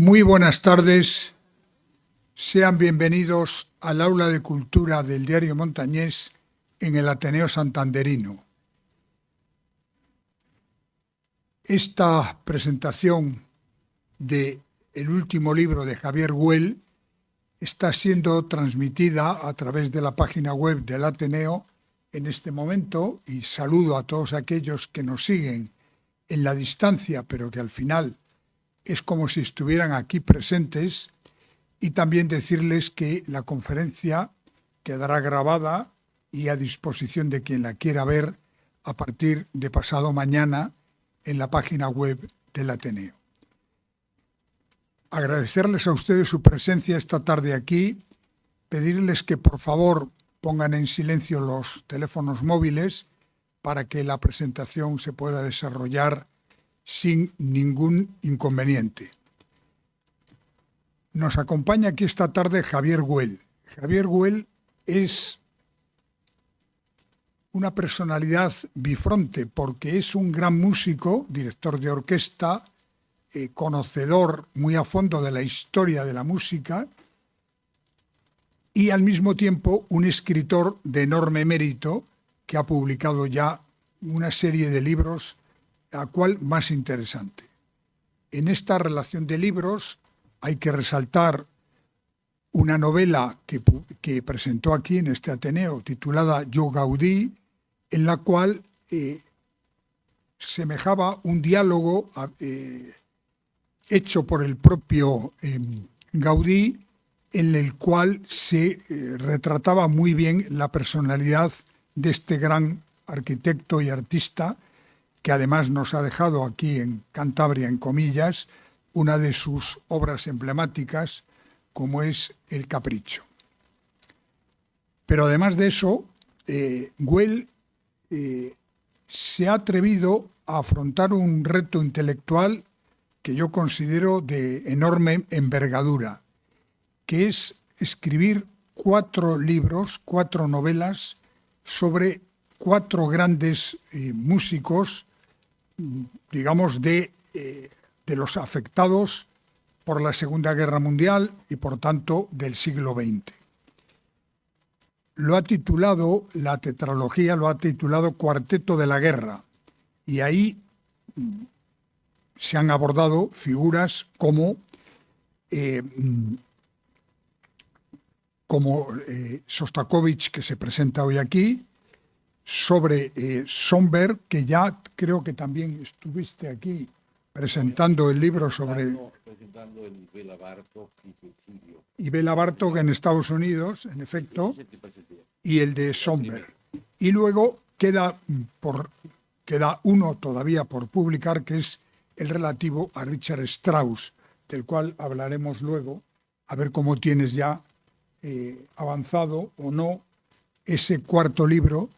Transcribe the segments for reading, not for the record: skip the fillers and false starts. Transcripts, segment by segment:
Muy buenas tardes, sean bienvenidos al Aula de Cultura del Diario Montañés en el Ateneo Santanderino. Esta presentación del último libro de Javier Güell está siendo transmitida a través de la página web del Ateneo en este momento, y saludo a todos aquellos que nos siguen en la distancia, pero que al final es como si estuvieran aquí presentes, y también decirles que la conferencia quedará grabada y a disposición de quien la quiera ver a partir de pasado mañana en la página web del Ateneo. Agradecerles a ustedes su presencia esta tarde aquí, pedirles que por favor pongan en silencio los teléfonos móviles para que la presentación se pueda desarrollar sin ningún inconveniente. Nos acompaña aquí esta tarde Javier Güell. Javier Güell es una personalidad bifronte porque es un gran músico, director de orquesta, conocedor muy a fondo de la historia de la música y al mismo tiempo un escritor de enorme mérito que ha publicado ya una serie de libros, a cual más interesante. En esta relación de libros hay que resaltar una novela que presentó aquí en este Ateneo titulada Yo Gaudí, en la cual semejaba un diálogo hecho por el propio Gaudí, en el cual se retrataba muy bien la personalidad de este gran arquitecto y artista, que además nos ha dejado aquí en Cantabria, en comillas, una de sus obras emblemáticas, como es El Capricho. Pero además de eso, Güell se ha atrevido a afrontar un reto intelectual que yo considero de enorme envergadura, que es escribir 4 libros, 4 novelas sobre 4 grandes músicos, digamos, de los afectados por la Segunda Guerra Mundial y, por tanto, del siglo XX. Lo ha titulado, la tetralogía lo ha titulado Cuarteto de la Guerra, y ahí se han abordado figuras como Sostakovich, que se presenta hoy aquí, sobre Schönberg, que ya creo que también estuviste aquí presentando el libro sobre... Presentando el Bela Bartok y suicidio. Y Bela Bartok en Estados Unidos, en efecto, y el de Schönberg. Y luego queda uno todavía por publicar, que es el relativo a Richard Strauss, del cual hablaremos luego, a ver cómo tienes ya avanzado o no ese cuarto libro,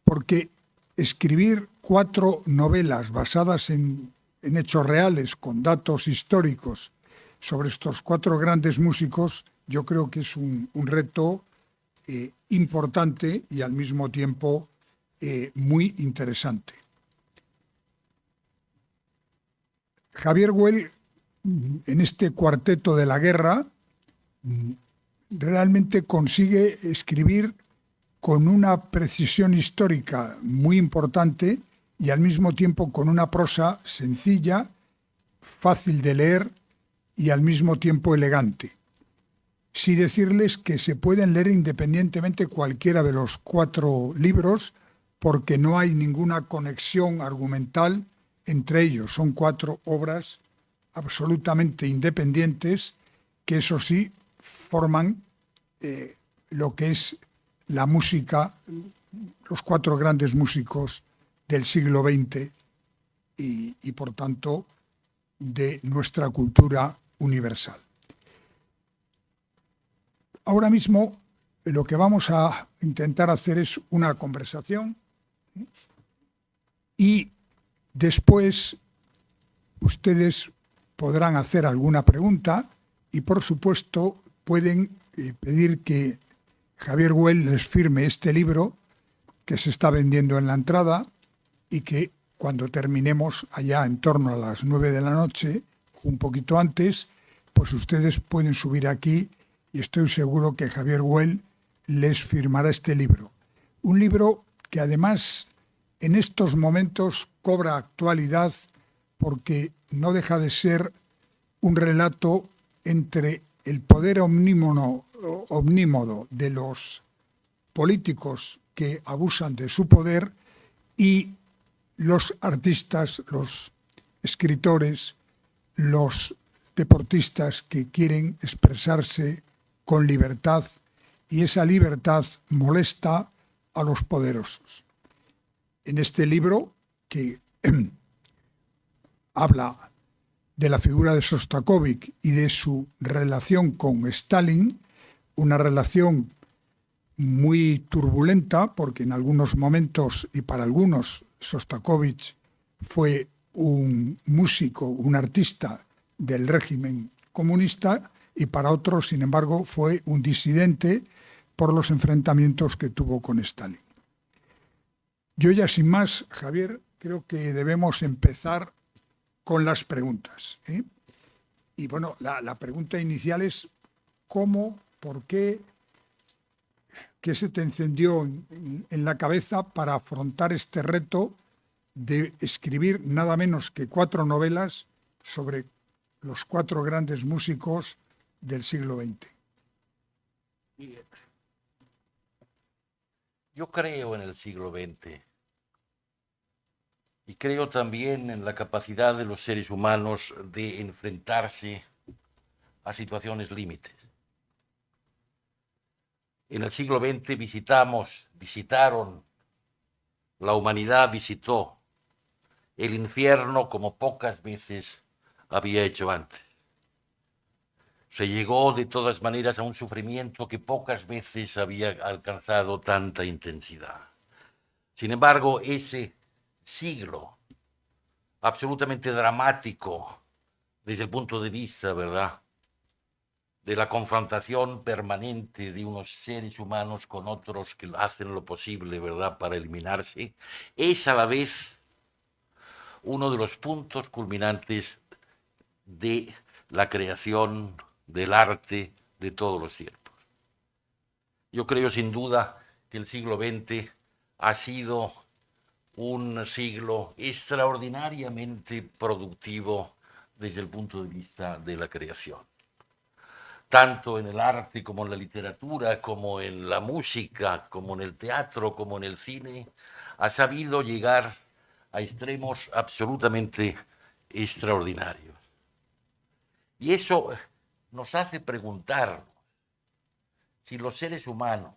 porque escribir 4 novelas basadas en hechos reales, con datos históricos, sobre estos 4 grandes músicos, yo creo que es un reto importante y al mismo tiempo muy interesante. Javier Güell, en este Cuarteto de la Guerra, realmente consigue escribir con una precisión histórica muy importante y al mismo tiempo con una prosa sencilla, fácil de leer y al mismo tiempo elegante. Sí decirles que se pueden leer independientemente cualquiera de los 4 libros, porque no hay ninguna conexión argumental entre ellos. Son 4 obras absolutamente independientes que, eso sí, forman lo que es la música, los 4 grandes músicos del siglo XX y por tanto, de nuestra cultura universal. Ahora mismo lo que vamos a intentar hacer es una conversación y después ustedes podrán hacer alguna pregunta y, por supuesto, pueden pedir que Javier Güell les firme este libro que se está vendiendo en la entrada y que cuando terminemos allá en torno a las 9 de la noche, o un poquito antes, pues ustedes pueden subir aquí y estoy seguro que Javier Güell les firmará este libro. Un libro que además en estos momentos cobra actualidad porque no deja de ser un relato entre el poder omnímodo de los políticos que abusan de su poder y los artistas, los escritores, los deportistas que quieren expresarse con libertad, y esa libertad molesta a los poderosos. En este libro, que habla de la figura de Šostakovič y de su relación con Stalin, una relación muy turbulenta, porque en algunos momentos y para algunos Šostakovič fue un músico, un artista del régimen comunista, y para otros, sin embargo, fue un disidente por los enfrentamientos que tuvo con Stalin. Yo ya sin más, Javier, creo que debemos empezar con las preguntas, ¿eh? Y bueno, la pregunta inicial es ¿cómo, por qué se te encendió en la cabeza para afrontar este reto de escribir nada menos que 4 novelas sobre los 4 grandes músicos del siglo XX? Yo creo en el siglo XX y creo también en la capacidad de los seres humanos de enfrentarse a situaciones límites. En el siglo XX la humanidad visitó el infierno como pocas veces había hecho antes. Se llegó de todas maneras a un sufrimiento que pocas veces había alcanzado tanta intensidad. Sin embargo, ese siglo absolutamente dramático desde el punto de vista, ¿verdad?, de la confrontación permanente de unos seres humanos con otros que hacen lo posible, ¿verdad?, para eliminarse, es a la vez uno de los puntos culminantes de la creación del arte de todos los tiempos. Yo creo sin duda que el siglo XX ha sido un siglo extraordinariamente productivo desde el punto de vista de la creación. Tanto en el arte como en la literatura, como en la música, como en el teatro, como en el cine, ha sabido llegar a extremos absolutamente extraordinarios. Y eso nos hace preguntarnos si los seres humanos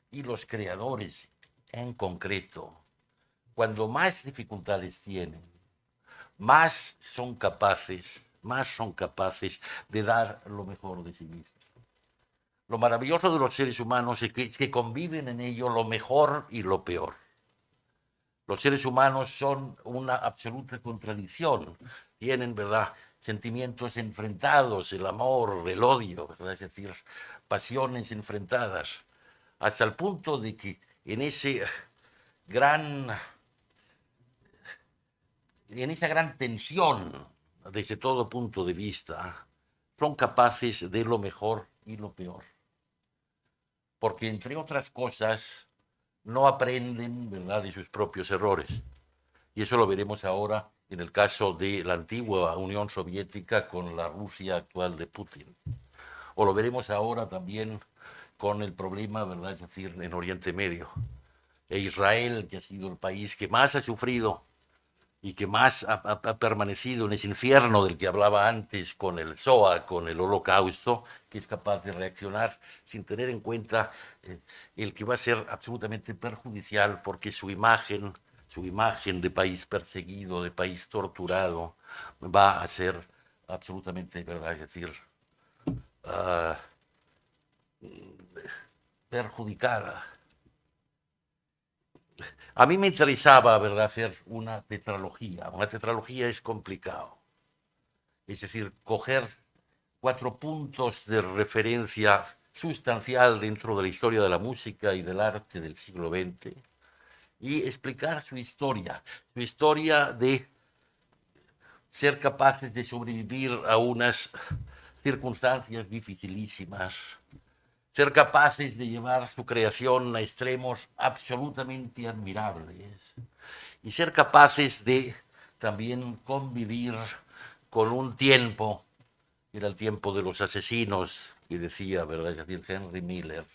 y los creadores en concreto, cuando más dificultades tienen, más son capaces de dar lo mejor de sí mismos. Lo maravilloso de los seres humanos es que conviven en ello lo mejor y lo peor. Los seres humanos son una absoluta contradicción. Tienen, ¿verdad?, sentimientos enfrentados, el amor, el odio, ¿verdad?, es decir, pasiones enfrentadas, hasta el punto de que en esa gran tensión, desde todo punto de vista, son capaces de lo mejor y lo peor. Porque, entre otras cosas, no aprenden, ¿verdad?, de sus propios errores. Y eso lo veremos ahora en el caso de la antigua Unión Soviética con la Rusia actual de Putin. O lo veremos ahora también con el problema, ¿verdad?, es decir, en Oriente Medio. E Israel, que ha sido el país que más ha sufrido y que más ha permanecido en ese infierno del que hablaba antes con el Shoah, con el Holocausto, que es capaz de reaccionar sin tener en cuenta el que va a ser absolutamente perjudicial porque su imagen de país perseguido, de país torturado, va a ser absolutamente, ¿verdad?, es decir, perjudicada. A mí me interesaba, ¿verdad?, hacer una tetralogía. Una tetralogía es complicado. Es decir, coger 4 puntos de referencia sustancial dentro de la historia de la música y del arte del siglo XX y explicar su historia de ser capaces de sobrevivir a unas circunstancias dificilísimas, ser capaces de llevar su creación a extremos absolutamente admirables y ser capaces de también convivir con un tiempo, era el tiempo de los asesinos, que decía, ¿verdad? Es decir, Henry Miller,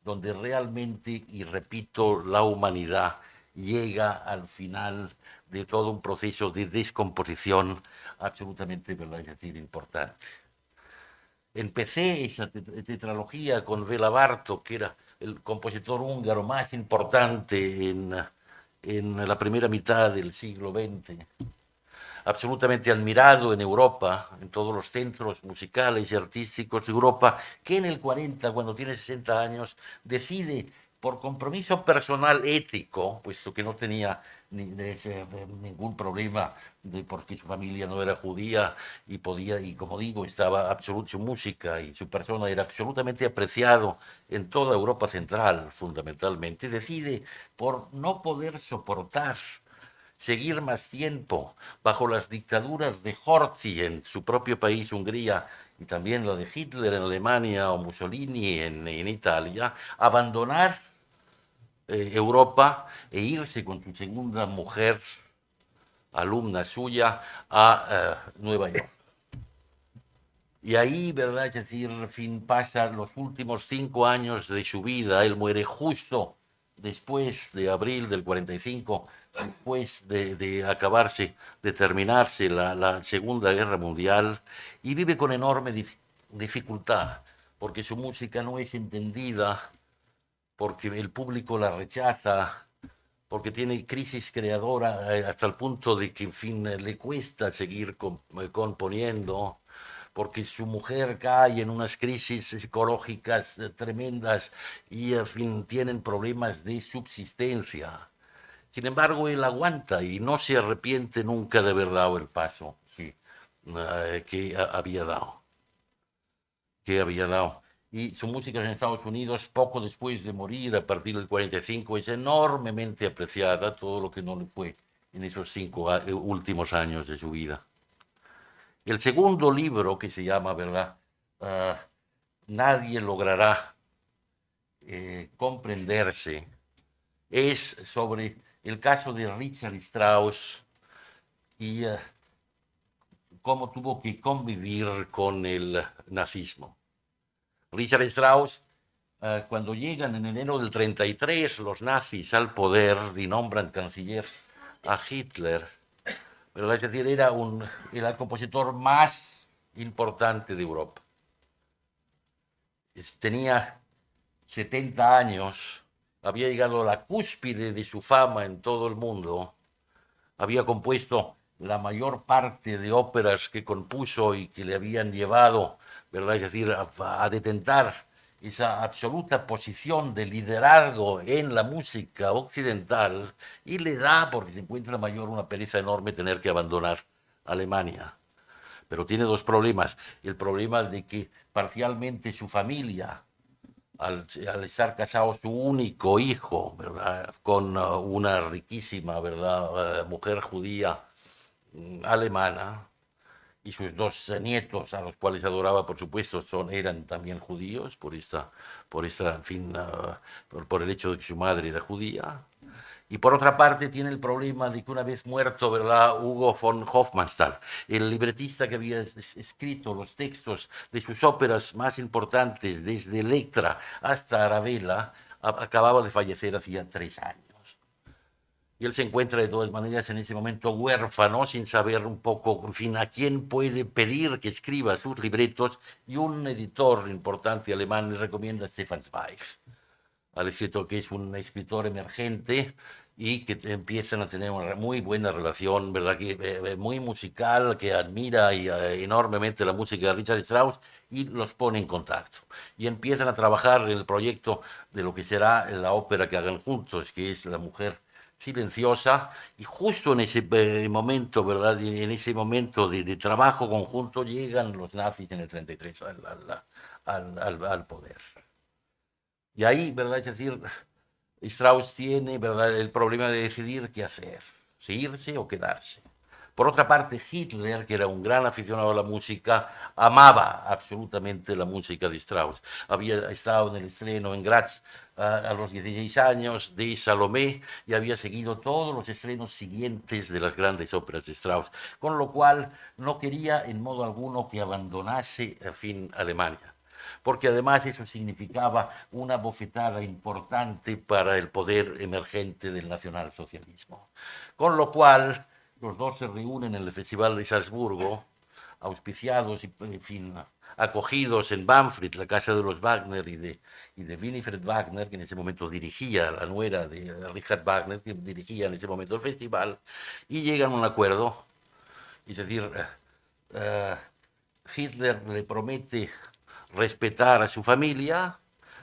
donde realmente, y repito, la humanidad llega al final de todo un proceso de descomposición absolutamente, ¿verdad? Es decir, importante. Empecé esa tetralogía con Béla Bartók, que era el compositor húngaro más importante en la primera mitad del siglo XX, absolutamente admirado en Europa, en todos los centros musicales y artísticos de Europa, que en el 40, cuando tiene 60 años, decide por compromiso personal ético, puesto que no tenía ningún problema porque su familia no era judía y podía, y como digo, estaba su música y su persona era absolutamente apreciado en toda Europa Central, fundamentalmente, decide por no poder soportar seguir más tiempo bajo las dictaduras de Horthy en su propio país, Hungría, y también la de Hitler en Alemania o Mussolini en Italia, abandonar Europa e irse con su segunda mujer, alumna suya, a Nueva York. Y ahí, ¿verdad? Es decir, fin, pasa los últimos 5 años de su vida. Él muere justo después de abril del 45, después de acabarse, de terminarse la Segunda Guerra Mundial, y vive con enorme dificultad, porque su música no es entendida, porque el público la rechaza, porque tiene crisis creadora hasta el punto de que, en fin, le cuesta seguir componiendo, porque su mujer cae en unas crisis psicológicas tremendas y, en fin, tienen problemas de subsistencia. Sin embargo, él aguanta y no se arrepiente nunca de haber dado el paso, sí, que había dado. Y su música en Estados Unidos, poco después de morir, a partir del 45, es enormemente apreciada, todo lo que no le fue en esos 5 últimos años de su vida. El segundo libro, que se llama, ¿verdad? Nadie logrará comprenderse, es sobre el caso de Richard Strauss y cómo tuvo que convivir con el nazismo. Richard Strauss, cuando llegan en enero del 33 los nazis al poder y nombran canciller a Hitler, pero es decir, era el compositor más importante de Europa. Tenía 70 años, había llegado a la cúspide de su fama en todo el mundo, había compuesto la mayor parte de óperas que compuso y que le habían llevado, ¿verdad? Es decir, a detentar esa absoluta posición de liderazgo en la música occidental, y le da, porque se encuentra mayor, una pereza enorme tener que abandonar Alemania. Pero tiene dos problemas. El problema de que parcialmente su familia, al estar casado su único hijo, ¿verdad? Con una riquísima, ¿verdad? Mujer judía alemana, y sus 2 nietos, a los cuales adoraba, por supuesto, eran también judíos, en fin, por el hecho de que su madre era judía. Y por otra parte tiene el problema de que una vez muerto, ¿verdad?, Hugo von Hofmannsthal, el libretista que había escrito los textos de sus óperas más importantes, desde Electra hasta Arabella, acababa de fallecer hacía 3 años. Y él se encuentra de todas maneras en ese momento huérfano, sin saber un poco, en fin, a quién puede pedir que escriba sus libretos, y un editor importante alemán le recomienda a Stefan Zweig, al escritor, que es un escritor emergente y que empiezan a tener una muy buena relación, ¿verdad? Que, muy musical, que admira enormemente la música de Richard Strauss, y los pone en contacto. Y empiezan a trabajar en el proyecto de lo que será la ópera que hagan juntos, que es La Mujer Silenciosa, y justo en ese momento, ¿verdad? En ese momento de trabajo conjunto, llegan los nazis en el 33 al poder. Y ahí, ¿verdad? Es decir, Strauss tiene, ¿verdad?, el problema de decidir qué hacer, si irse o quedarse. Por otra parte, Hitler, que era un gran aficionado a la música, amaba absolutamente la música de Strauss. Había estado en el estreno en Graz a los 16 años de Salomé y había seguido todos los estrenos siguientes de las grandes óperas de Strauss, con lo cual no quería en modo alguno que abandonase, en fin, Alemania, porque además eso significaba una bofetada importante para el poder emergente del nacionalsocialismo. Con lo cual, los dos se reúnen en el Festival de Salzburgo, auspiciados y, en fin, acogidos en Banfried, la casa de los Wagner y de Winifred Wagner, que en ese momento dirigía, la nuera de Richard Wagner, que dirigía en ese momento el festival, y llegan a un acuerdo. Es decir, Hitler le promete respetar a su familia,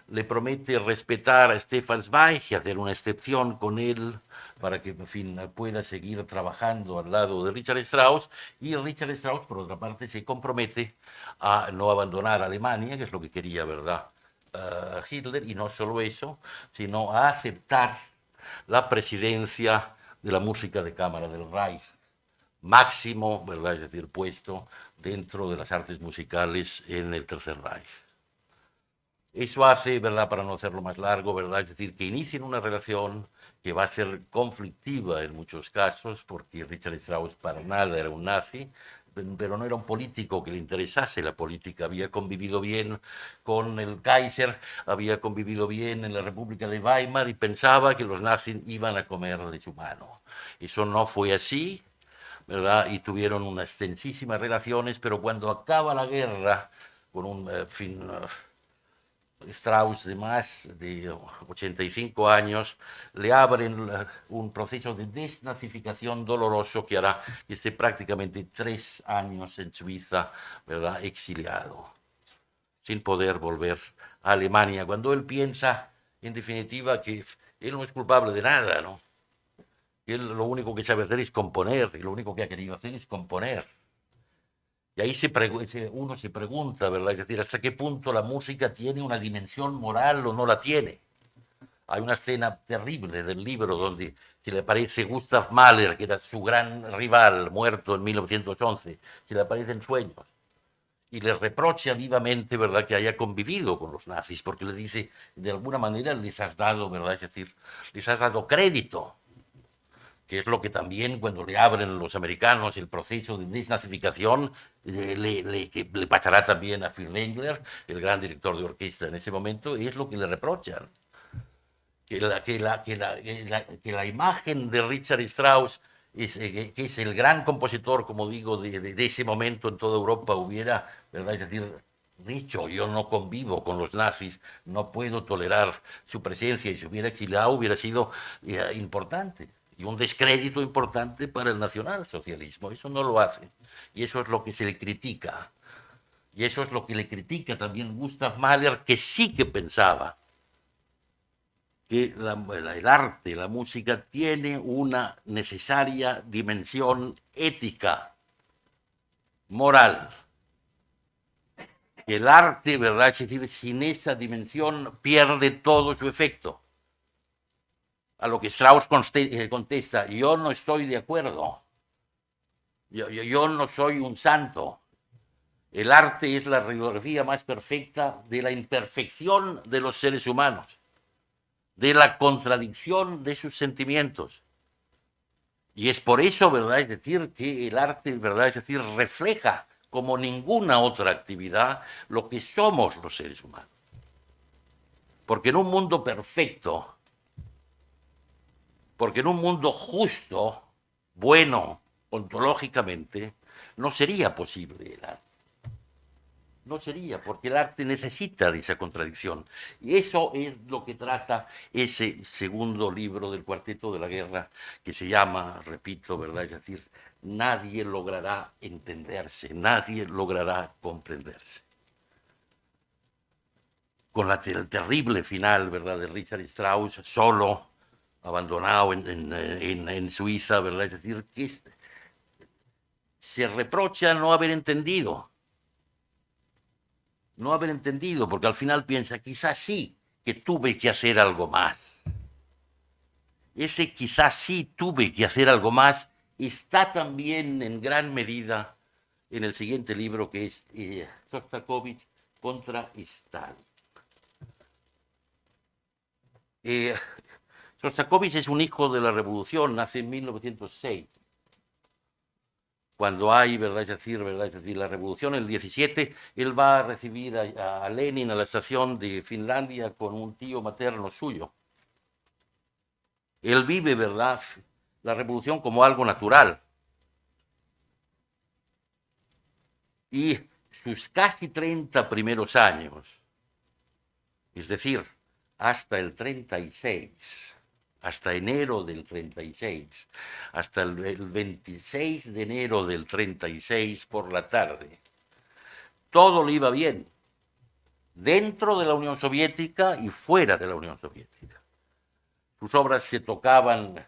le promete respetar a Stefan Zweig y hacer una excepción con él para que, en fin, pueda seguir trabajando al lado de Richard Strauss, y Richard Strauss, por otra parte, se compromete a no abandonar Alemania, que es lo que quería, ¿verdad?, Hitler, y no solo eso, sino a aceptar la presidencia de la música de cámara del Reich, máximo, ¿verdad?, es decir, puesto dentro de las artes musicales en el Tercer Reich. Eso hace, ¿verdad?, para no hacerlo más largo, ¿verdad?, es decir, que inicien una relación que va a ser conflictiva en muchos casos, porque Richard Strauss para nada era un nazi, pero no era un político que le interesase la política. Había convivido bien con el Kaiser, había convivido bien en la República de Weimar y pensaba que los nazis iban a comer de su mano. Eso no fue así, ¿verdad? Y tuvieron unas extensísimas relaciones, pero cuando acaba la guerra, con un fin, Strauss de más de 85 años, le abren un proceso de desnazificación doloroso que hará que esté prácticamente 3 años en Suiza, ¿verdad?, exiliado, sin poder volver a Alemania, cuando él piensa, en definitiva, que él no es culpable de nada, ¿no? Él lo único que sabe hacer es componer, y lo único que ha querido hacer es componer. Y ahí uno se pregunta, ¿verdad? Es decir, ¿hasta qué punto la música tiene una dimensión moral o no la tiene? Hay una escena terrible del libro donde se le aparece Gustav Mahler, que era su gran rival, muerto en 1911, se le aparece en sueños y le reprocha vivamente, ¿verdad?, que haya convivido con los nazis, porque le dice, de alguna manera les has dado, ¿verdad?, es decir, les has dado crédito, que es lo que también cuando le abren los americanos el proceso de desnazificación, le pasará también a Phil Engler, el gran director de orquesta en ese momento, y es lo que le reprochan. Que la imagen de Richard Strauss, que es el gran compositor, como digo, de ese momento en toda Europa, hubiera, ¿verdad?, es decir, dicho, yo no convivo con los nazis, no puedo tolerar su presencia, y si hubiera exiliado hubiera sido importante. Y un descrédito importante para el nacionalsocialismo. Eso no lo hace. Y eso es lo que se le critica. Y eso es lo que le critica también Gustav Mahler, que sí que pensaba que el arte, la música, tiene una necesaria dimensión ética, moral. El arte, ¿verdad?, es decir, sin esa dimensión pierde todo su efecto. A lo que Strauss contesta, yo no estoy de acuerdo, yo no soy un santo. El arte es la radiografía más perfecta de la imperfección de los seres humanos, de la contradicción de sus sentimientos. Y es por eso, ¿verdad?, es decir, que el arte, ¿verdad?, es decir, refleja como ninguna otra actividad lo que somos los seres humanos. Porque en un mundo perfecto, porque en un mundo justo, bueno, ontológicamente, no sería posible el arte. No sería, porque el arte necesita de esa contradicción. Y eso es lo que trata ese segundo libro del Cuarteto de la Guerra, que se llama, repito, ¿verdad?, es decir, nadie logrará entenderse, nadie logrará comprenderse. Con el terrible final, ¿verdad?, de Richard Strauss, solo, abandonado en Suiza, ¿verdad?, es decir, que se reprocha no haber entendido. No haber entendido, porque al final piensa, quizás sí que tuve que hacer algo más. Ese quizás sí tuve que hacer algo más está también en gran medida en el siguiente libro, que es Shostakovich contra Stalin. Shostakovich es un hijo de la revolución, nace en 1906. Cuando hay, ¿verdad? Es decir, la revolución, el 17, él va a recibir a Lenin a la estación de Finlandia con un tío materno suyo. Él vive, ¿verdad?, la revolución como algo natural. Y sus casi 30 primeros años, es decir, hasta el 36, hasta enero del 36, hasta el 26 de enero del 36 por la tarde, todo le iba bien, dentro de la Unión Soviética y fuera de la Unión Soviética. Sus obras se tocaban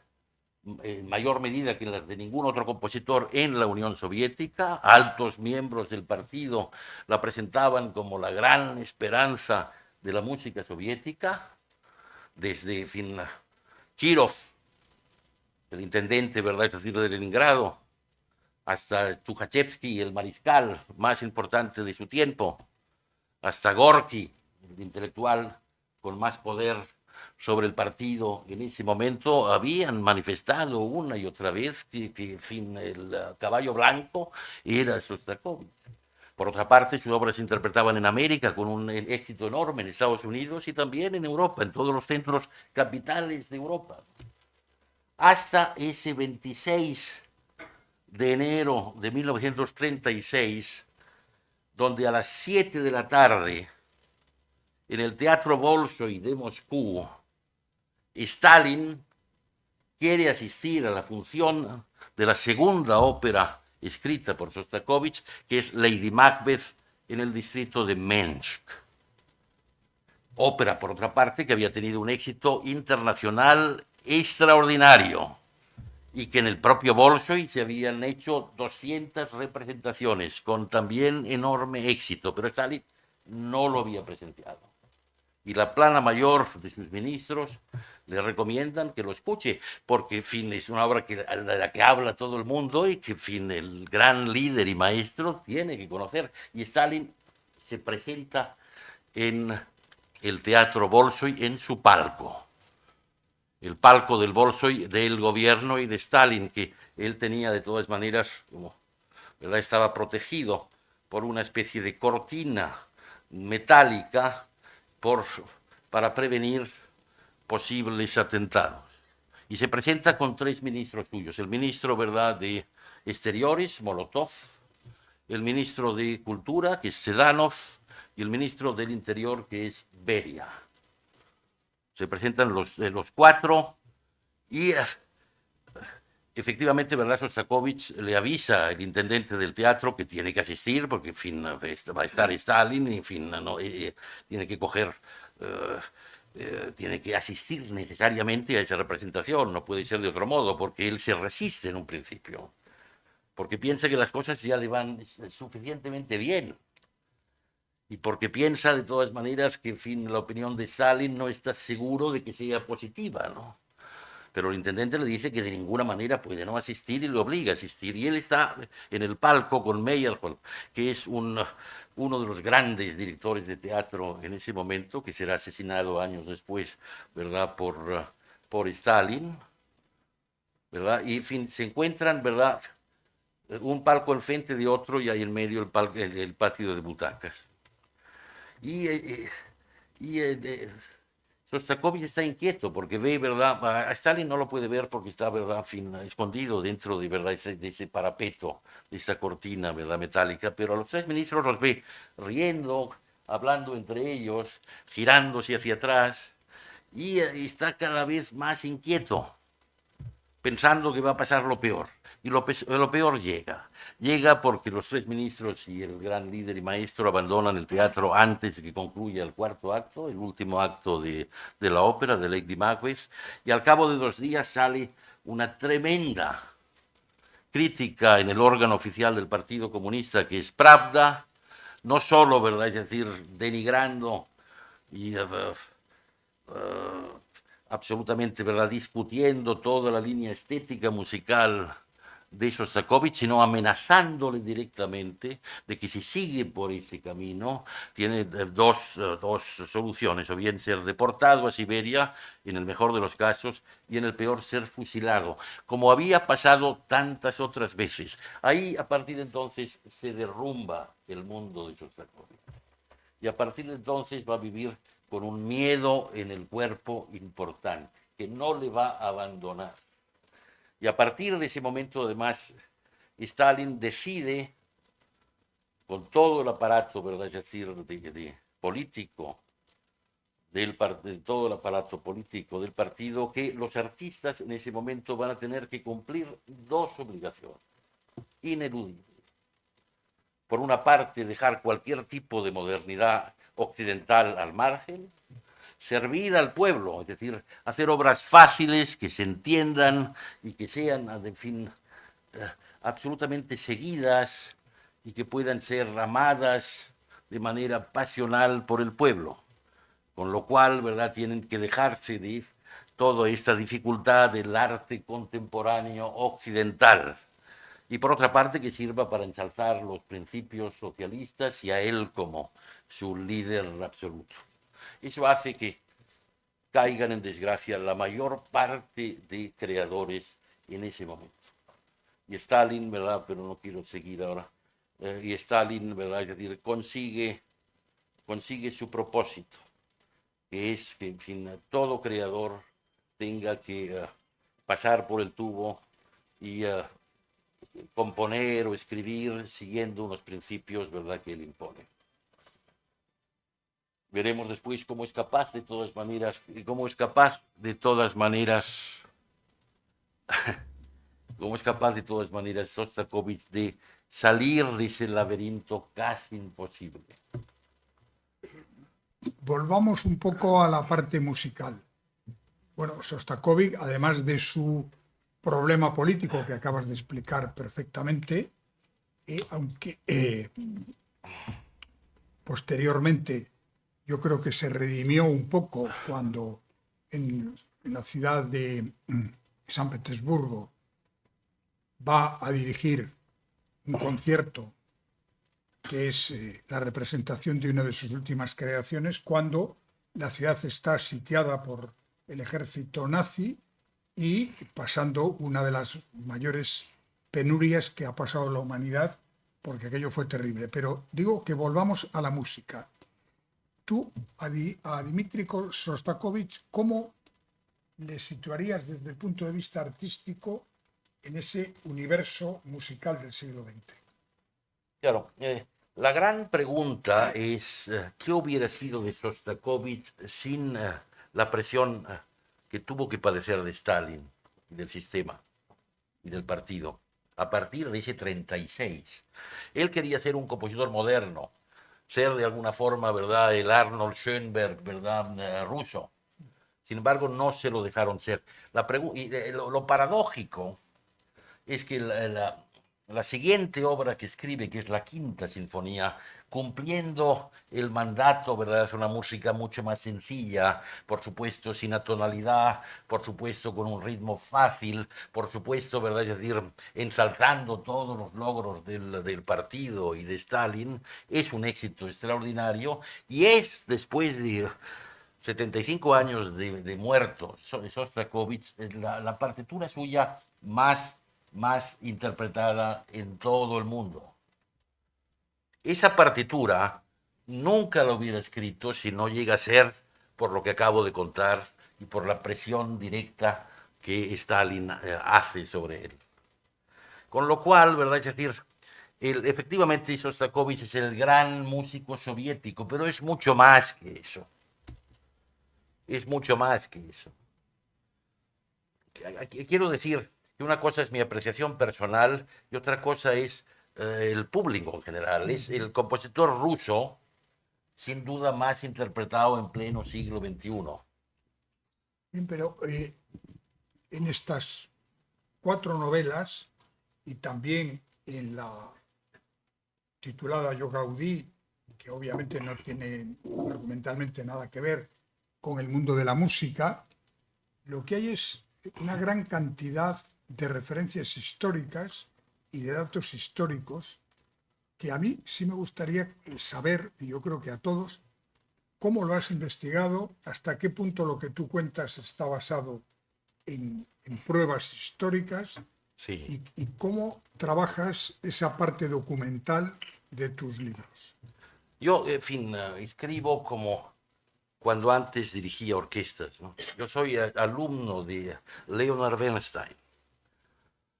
en mayor medida que las de ningún otro compositor en la Unión Soviética. Altos miembros del partido la presentaban como la gran esperanza de la música soviética, desde Kirov, el intendente, ¿verdad?, es decir, de Leningrado, hasta Tukhachevsky, el mariscal más importante de su tiempo, hasta Gorky, el intelectual con más poder sobre el partido en ese momento, habían manifestado una y otra vez que el caballo blanco era Shostakovich. Por otra parte, sus obras se interpretaban en América con un éxito enorme, en Estados Unidos y también en Europa, en todos los centros capitales de Europa. Hasta ese 26 de enero de 1936, donde a las 7 de la tarde, en el Teatro Bolshoi de Moscú, Stalin quiere asistir a la función de la segunda ópera escrita por Shostakovich, que es Lady Macbeth, en el distrito de Minsk. Ópera, por otra parte, que había tenido un éxito internacional extraordinario y que en el propio Bolshoi se habían hecho 200 representaciones con también enorme éxito, pero Stalin no lo había presenciado. Y la plana mayor de sus ministros le recomiendan que lo escuche, porque es una obra de la que habla todo el mundo y que el gran líder y maestro tiene que conocer. Y Stalin se presenta en el Teatro Bolshoi en su palco. El palco del Bolshoi del gobierno y de Stalin, que él tenía de todas maneras, ¿verdad?, estaba protegido por una especie de cortina metálica para prevenir posibles atentados. Y se presenta con 3 ministros suyos: el ministro, ¿verdad?, de Exteriores, Molotov, el ministro de Cultura, que es Sedanov, y el ministro del Interior, que es Beria. Se presentan los 4 y efectivamente, ¿verdad?, Shostakovich le avisa al intendente del teatro que tiene que asistir porque, va a estar Stalin y, tiene que coger, tiene que asistir necesariamente a esa representación, no puede ser de otro modo, porque él se resiste en un principio, porque piensa que las cosas ya le van suficientemente bien, y porque piensa de todas maneras que, la opinión de Stalin no está seguro de que sea positiva, ¿no? Pero el intendente le dice que de ninguna manera puede no asistir y le obliga a asistir. Y él está en el palco con Meyerhold, que es uno de los grandes directores de teatro en ese momento, que será asesinado años después, ¿verdad?, por Stalin, ¿verdad? Y se encuentran, ¿verdad?, un palco enfrente de otro y ahí en medio el patio de butacas. Shostakovich está inquieto porque ve, ¿verdad? A Stalin no lo puede ver porque está, ¿verdad?, escondido dentro de, ¿verdad?, de ese parapeto, de esa cortina, ¿verdad?, metálica, pero a los 3 ministros los ve riendo, hablando entre ellos, girándose hacia atrás, y está cada vez más inquieto, pensando que va a pasar lo peor. Y lo peor llega. Llega porque los 3 ministros y el gran líder y maestro abandonan el teatro antes de que concluya el 4º acto, el último acto de la ópera, de Lady Macbeth, y al cabo de 2 días sale una tremenda crítica en el órgano oficial del Partido Comunista, que es Pravda, no solo, ¿verdad?, es decir, denigrando y absolutamente, ¿verdad?, discutiendo toda la línea estética musical de Shostakovich, sino amenazándole directamente de que si sigue por ese camino tiene dos soluciones, o bien ser deportado a Siberia, en el mejor de los casos, y en el peor ser fusilado, como había pasado tantas otras veces. Ahí, a partir de entonces, se derrumba el mundo de Shostakovich. Y a partir de entonces va a vivir con un miedo en el cuerpo importante, que no le va a abandonar. Y a partir de ese momento, además, Stalin decide, con todo el aparato, ¿verdad? Es decir, de político, de todo el aparato político del partido, que los artistas en ese momento van a tener que cumplir dos obligaciones ineludibles. Por una parte, dejar cualquier tipo de modernidad occidental al margen, servir al pueblo, es decir, hacer obras fáciles, que se entiendan y que sean, en fin, absolutamente seguidas y que puedan ser amadas de manera pasional por el pueblo. Con lo cual, ¿verdad?, tienen que dejarse de toda esta dificultad del arte contemporáneo occidental. Y por otra parte, que sirva para ensalzar los principios socialistas y a él como su líder absoluto. Eso hace que caigan en desgracia la mayor parte de creadores en ese momento. Y Stalin, ¿verdad? Pero no quiero seguir ahora. Y Stalin, ¿verdad? Es decir, consigue su propósito, que es que, en fin, todo creador tenga que pasar por el tubo y componer o escribir siguiendo unos principios, ¿verdad?, que él impone. Veremos después cómo es capaz de todas maneras, Shostakovich de salir de ese laberinto casi imposible. Volvamos un poco a la parte musical. Bueno, Shostakovich, además de su problema político que acabas de explicar perfectamente, aunque posteriormente yo creo que se redimió un poco cuando en la ciudad de San Petersburgo va a dirigir un concierto que es la representación de una de sus últimas creaciones, cuando la ciudad está sitiada por el ejército nazi y pasando una de las mayores penurias que ha pasado la humanidad, porque aquello fue terrible. Pero digo que volvamos a la música. Tú, a Dmitri Shostakovich, ¿cómo le situarías desde el punto de vista artístico en ese universo musical del siglo XX? Claro, la gran pregunta es ¿qué hubiera sido de Shostakovich sin la presión que tuvo que padecer de Stalin y del sistema y del partido a partir de ese 36? Él quería ser un compositor moderno, ser de alguna forma, ¿verdad?, el Arnold Schoenberg, ¿verdad?, ruso. Sin embargo, no se lo dejaron ser. Lo paradójico es que la siguiente obra que escribe, que es la Quinta Sinfonía, cumpliendo el mandato, ¿verdad?, es una música mucho más sencilla, por supuesto sin atonalidad, por supuesto con un ritmo fácil, por supuesto, ¿verdad?, es decir, ensalzando todos los logros del partido y de Stalin. Es un éxito extraordinario y es, después de 75 años de muerto, Shostakovich, la partitura suya más interpretada en todo el mundo. Esa partitura nunca la hubiera escrito si no llega a ser por lo que acabo de contar y por la presión directa que Stalin hace sobre él. Con lo cual, ¿verdad? Es decir, efectivamente Shostakovich es el gran músico soviético, pero es mucho más que eso. Es mucho más que eso. Quiero decir que una cosa es mi apreciación personal y otra cosa es el público en general. Es el compositor ruso, sin duda, más interpretado en pleno siglo XXI. Bien, pero en estas 4 novelas y también en la titulada Yo Gaudí, que obviamente no tiene argumentalmente nada que ver con el mundo de la música, lo que hay es una gran cantidad de referencias históricas y de datos históricos que a mí sí me gustaría saber, y yo creo que a todos, cómo lo has investigado, hasta qué punto lo que tú cuentas está basado en pruebas históricas Sí. y cómo trabajas esa parte documental de tus libros. Yo, en fin, escribo como cuando antes dirigía orquestas, ¿no? Yo soy alumno de Leonard Bernstein.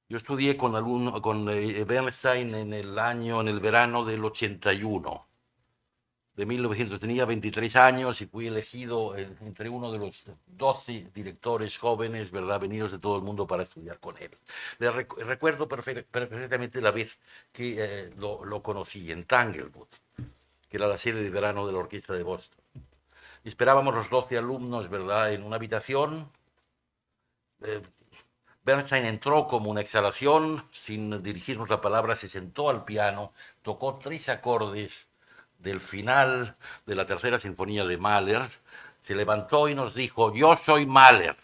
Yo estudié con Bernstein en el verano del 81, de 1900. Tenía 23 años y fui elegido entre uno de los 12 directores jóvenes, ¿verdad?, venidos de todo el mundo para estudiar con él. Recuerdo perfectamente la vez que lo conocí en Tanglewood, que era la sede de verano de la Orquesta de Boston. Esperábamos los 12 alumnos, ¿verdad?, en una habitación. Bernstein entró como una exhalación, sin dirigirnos la palabra, se sentó al piano, tocó 3 acordes del final de la tercera sinfonía de Mahler, se levantó y nos dijo: yo soy Mahler.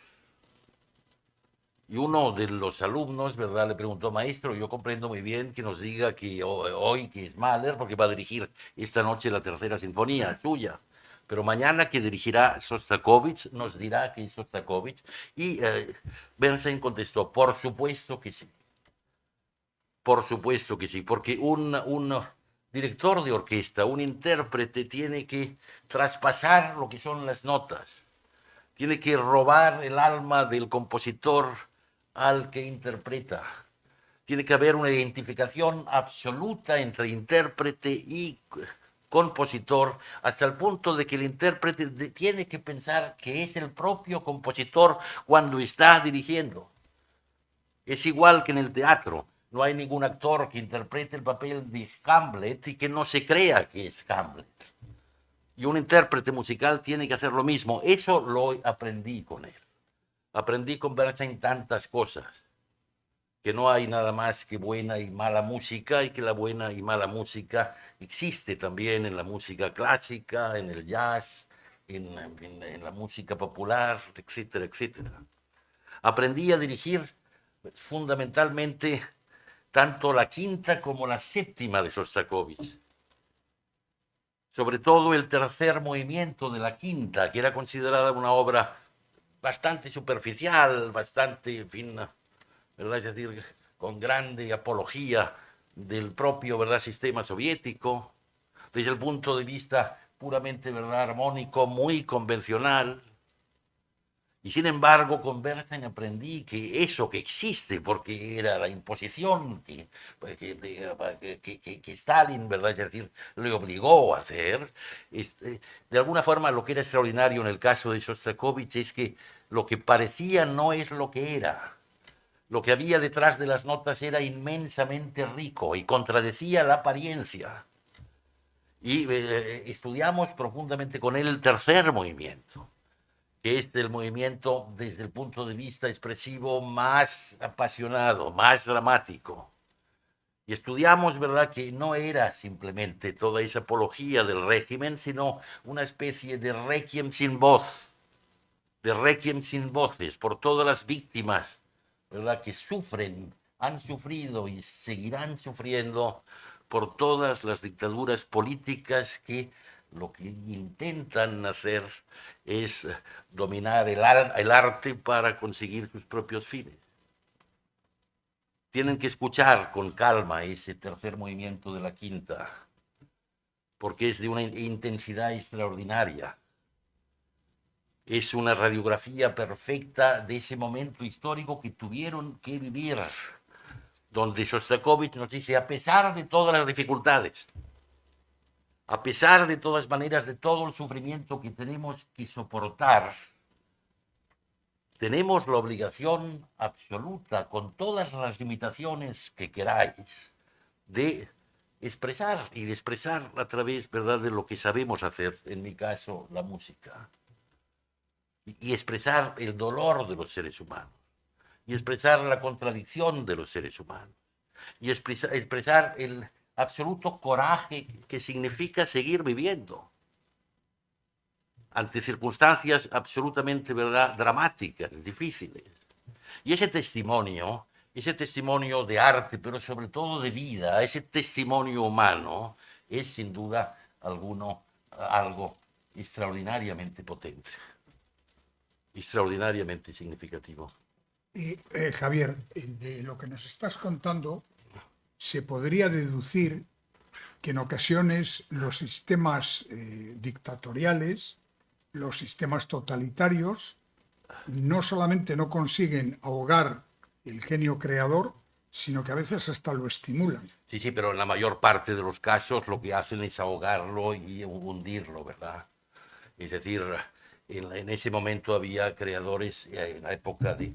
Y uno de los alumnos, ¿verdad?, le preguntó: maestro, yo comprendo muy bien que nos diga que hoy que es Mahler, porque va a dirigir esta noche la tercera sinfonía suya, pero mañana que dirigirá Sostakovich nos dirá que es Sostakovich. Y Bernstein contestó: por supuesto que sí, porque un director de orquesta, un intérprete, tiene que traspasar lo que son las notas, tiene que robar el alma del compositor al que interpreta. Tiene que haber una identificación absoluta entre intérprete y compositor, hasta el punto de que el intérprete tiene que pensar que es el propio compositor cuando está dirigiendo. Es igual que en el teatro. No hay ningún actor que interprete el papel de Hamlet y que no se crea que es Hamlet. Y un intérprete musical tiene que hacer lo mismo. Eso lo aprendí con él. Aprendí con Bernstein tantas cosas, que no hay nada más que buena y mala música, y que la buena y mala música existe también en la música clásica, en el jazz, en la música popular, etcétera, etcétera. Aprendí a dirigir fundamentalmente tanto la quinta como la séptima de Sostakovich. Sobre todo el tercer movimiento de la quinta, que era considerada una obra bastante superficial, bastante, en fin, ¿verdad?, es decir, con grande apología del propio, ¿verdad?, sistema soviético, desde el punto de vista puramente, ¿verdad?, armónico, muy convencional. Y sin embargo, con Bernstein aprendí que eso que existe, porque era la imposición que Stalin, ¿verdad?, es decir, le obligó a hacer, de alguna forma lo que era extraordinario en el caso de Shostakovich es que lo que parecía no es lo que era. Lo que había detrás de las notas era inmensamente rico y contradecía la apariencia. Y estudiamos profundamente con él el tercer movimiento, que es el movimiento desde el punto de vista expresivo más apasionado, más dramático. Y estudiamos, ¿verdad?, que no era simplemente toda esa apología del régimen, sino una especie de requiem sin voz, de requiem sin voces, por todas las víctimas, ¿verdad?, que sufren, han sufrido y seguirán sufriendo por todas las dictaduras políticas que lo que intentan hacer es dominar el arte para conseguir sus propios fines. Tienen que escuchar con calma ese tercer movimiento de la quinta, porque es de una intensidad extraordinaria. Es una radiografía perfecta de ese momento histórico que tuvieron que vivir, donde Shostakovich nos dice: a pesar de todas las dificultades, a pesar de todas maneras de todo el sufrimiento que tenemos que soportar, tenemos la obligación absoluta, con todas las limitaciones que queráis, de expresar y de expresar a través, ¿verdad?, de lo que sabemos hacer, en mi caso, la música. Y expresar el dolor de los seres humanos, y expresar la contradicción de los seres humanos, y expresar el absoluto coraje que significa seguir viviendo ante circunstancias absolutamente, ¿verdad?, dramáticas, difíciles. Y ese testimonio ese testimonio de arte, pero sobre todo de vida, ese testimonio humano, es sin duda algo extraordinariamente potente, extraordinariamente significativo. Y, Javier, de lo que nos estás contando, se podría deducir que en ocasiones los sistemas dictatoriales, los sistemas totalitarios, no solamente no consiguen ahogar el genio creador, sino que a veces hasta lo estimulan. Sí, sí, pero en la mayor parte de los casos lo que hacen es ahogarlo y hundirlo, ¿verdad? Es decir, en ese momento había creadores, en la época de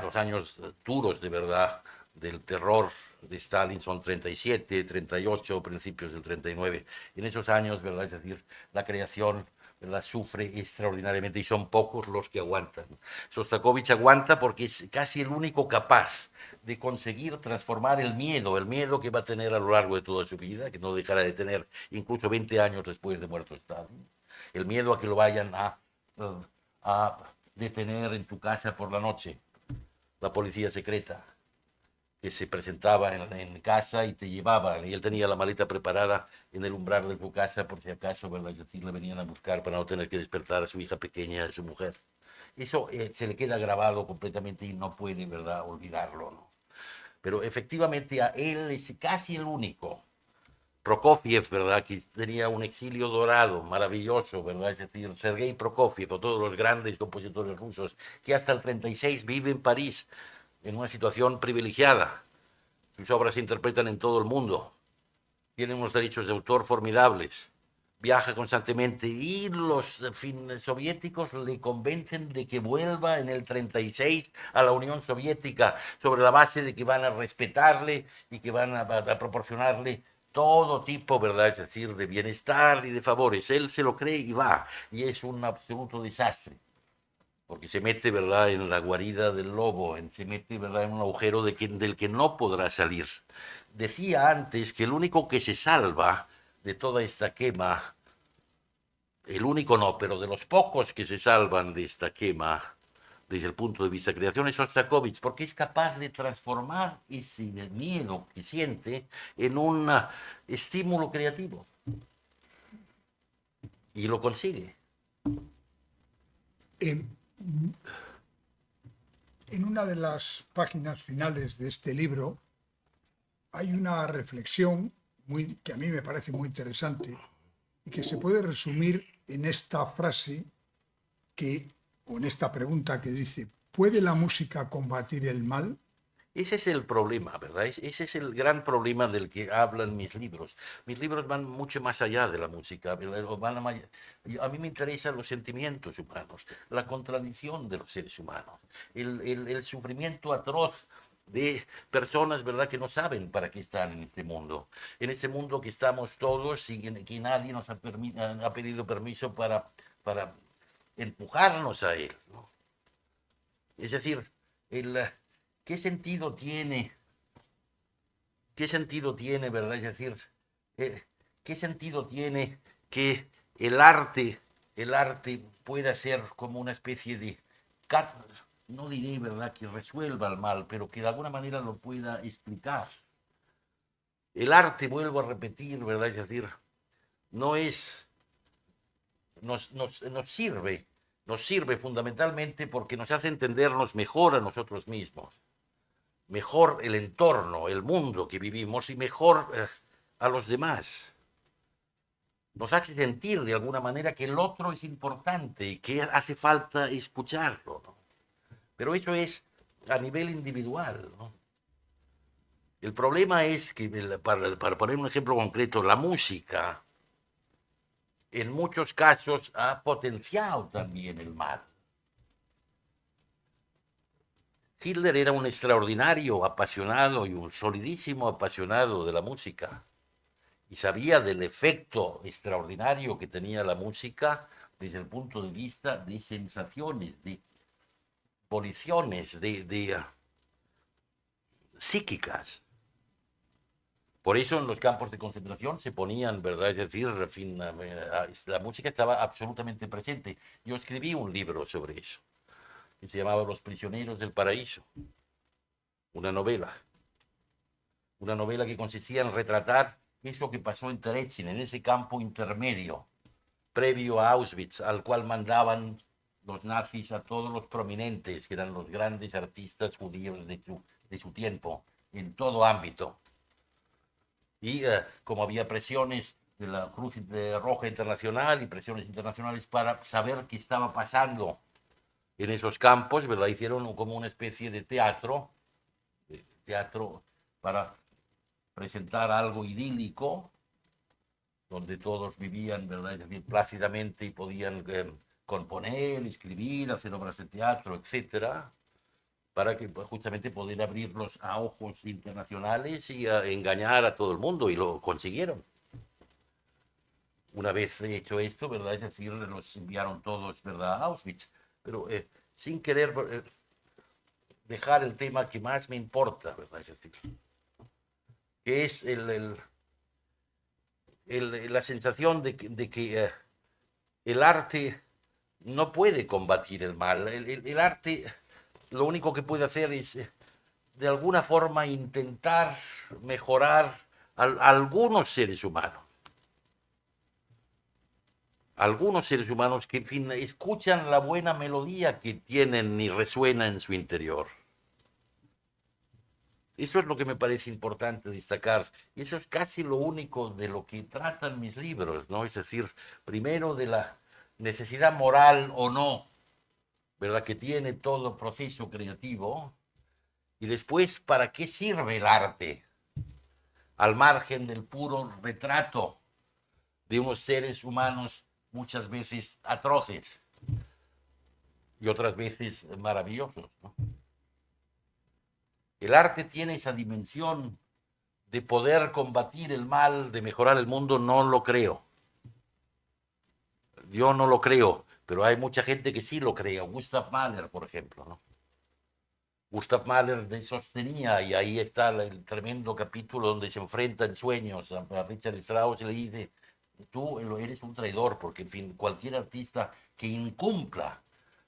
los años duros, de verdad, del terror de Stalin, son 37, 38, principios del 39. En esos años, ¿verdad? Es decir, la creación, ¿verdad?, sufre extraordinariamente y son pocos los que aguantan. Sostakovich aguanta porque es casi el único capaz de conseguir transformar el miedo que va a tener a lo largo de toda su vida, que no dejará de tener incluso 20 años después de muerto Stalin, el miedo a que lo vayan a detener en tu casa por la noche, la policía secreta, que se presentaba en casa y te llevaba, y él tenía la maleta preparada en el umbral de tu casa por si acaso, ¿verdad? Es decir, le venían a buscar para no tener que despertar a su hija pequeña, a su mujer. Eso se le queda grabado completamente y no puede, ¿verdad?, olvidarlo, ¿no? Pero efectivamente a él es casi el único. Prokofiev, ¿verdad?, que tenía un exilio dorado, maravilloso, ¿verdad? Es decir, Sergei Prokofiev o todos los grandes compositores rusos que hasta el 36 viven en París en una situación privilegiada. Sus obras se interpretan en todo el mundo. Tienen unos derechos de autor formidables. Viaja constantemente y los soviéticos le convencen de que vuelva en el 36 a la Unión Soviética sobre la base de que van a respetarle y que van a proporcionarle todo tipo, ¿verdad? Es decir, de bienestar y de favores. Él se lo cree y va, y es un absoluto desastre, porque se mete, ¿verdad?, en la guarida del lobo, se mete, ¿verdad?, en un agujero del que no podrá salir. Decía antes que el único que se salva de toda esta quema, el único no, pero de los pocos que se salvan de esta quema, desde el punto de vista de creación, es Shostakovich, porque es capaz de transformar ese miedo que siente en un estímulo creativo. Y lo consigue. En una de las páginas finales de este libro hay una reflexión que a mí me parece muy interesante y que se puede resumir en esta frase o en esta pregunta que dice: ¿puede la música combatir el mal? Ese es el problema, ¿verdad? Ese es el gran problema del que hablan mis libros. Mis libros van mucho más allá de la música. A mí me interesan los sentimientos humanos, la contradicción de los seres humanos, el sufrimiento atroz de personas, ¿verdad?, que no saben para qué están en este mundo que estamos todos y que nadie nos ha pedido permiso para empujarnos a él, ¿no? Es decir, ¿qué sentido tiene, verdad? Es decir, ¿qué sentido tiene que el arte pueda ser como una especie de, no diré, ¿verdad?, que resuelva el mal, pero que de alguna manera lo pueda explicar? El arte, vuelvo a repetir, ¿verdad? Es decir, no es, nos sirve fundamentalmente porque nos hace entendernos mejor a nosotros mismos, mejor el entorno, el mundo que vivimos y mejor a los demás. Nos hace sentir de alguna manera que el otro es importante y que hace falta escucharlo, ¿no? Pero eso es a nivel individual, ¿no? El problema es que, para poner un ejemplo concreto, la música en muchos casos ha potenciado también el mal. Hitler era un extraordinario apasionado y un solidísimo apasionado de la música, y sabía del efecto extraordinario que tenía la música desde el punto de vista de sensaciones, de voliciones, de psíquicas. Por eso en los campos de concentración se ponían, ¿verdad? Es decir, en fin, la música estaba absolutamente presente. Yo escribí un libro sobre eso, que se llamaba Los prisioneros del paraíso. una novela que consistía en retratar eso que pasó en Terezin, en ese campo intermedio, previo a Auschwitz, al cual mandaban los nazis a todos los prominentes, que eran los grandes artistas judíos de su tiempo, en todo ámbito. Y como había presiones de la Cruz Roja Internacional y presiones internacionales para saber qué estaba pasando en esos campos, ¿verdad? Hicieron como una especie de teatro para presentar algo idílico, donde todos vivían, ¿verdad? Es decir, plácidamente y podían componer, escribir, hacer obras de teatro, etcétera, para que pues, justamente poder abrirlos a ojos internacionales y a engañar a todo el mundo, y lo consiguieron. Una vez hecho esto, ¿verdad? Es decir, los enviaron todos, ¿verdad?, a Auschwitz, pero sin querer dejar el tema que más me importa, ¿verdad? Es decir, que es la sensación de que el arte no puede combatir el mal. El arte lo único que puede hacer es, de alguna forma, intentar mejorar a algunos seres humanos. Algunos seres humanos que, en fin, escuchan la buena melodía que tienen y resuena en su interior. Eso es lo que me parece importante destacar. Y eso es casi lo único de lo que tratan mis libros, ¿no? Es decir, primero de la necesidad moral o no, ¿verdad?, que tiene todo proceso creativo. Y después, ¿para qué sirve el arte? Al margen del puro retrato de unos seres humanos muchas veces atroces y otras veces maravillosos, ¿no? El arte tiene esa dimensión de poder combatir el mal, de mejorar el mundo. No lo creo. Yo no lo creo, pero hay mucha gente que sí lo cree. Gustav Mahler, por ejemplo, ¿no? Gustav Mahler sostenía, y ahí está el tremendo capítulo donde se enfrenta en sueños a Richard Strauss y le dice: tú eres un traidor, porque, en fin, cualquier artista que incumpla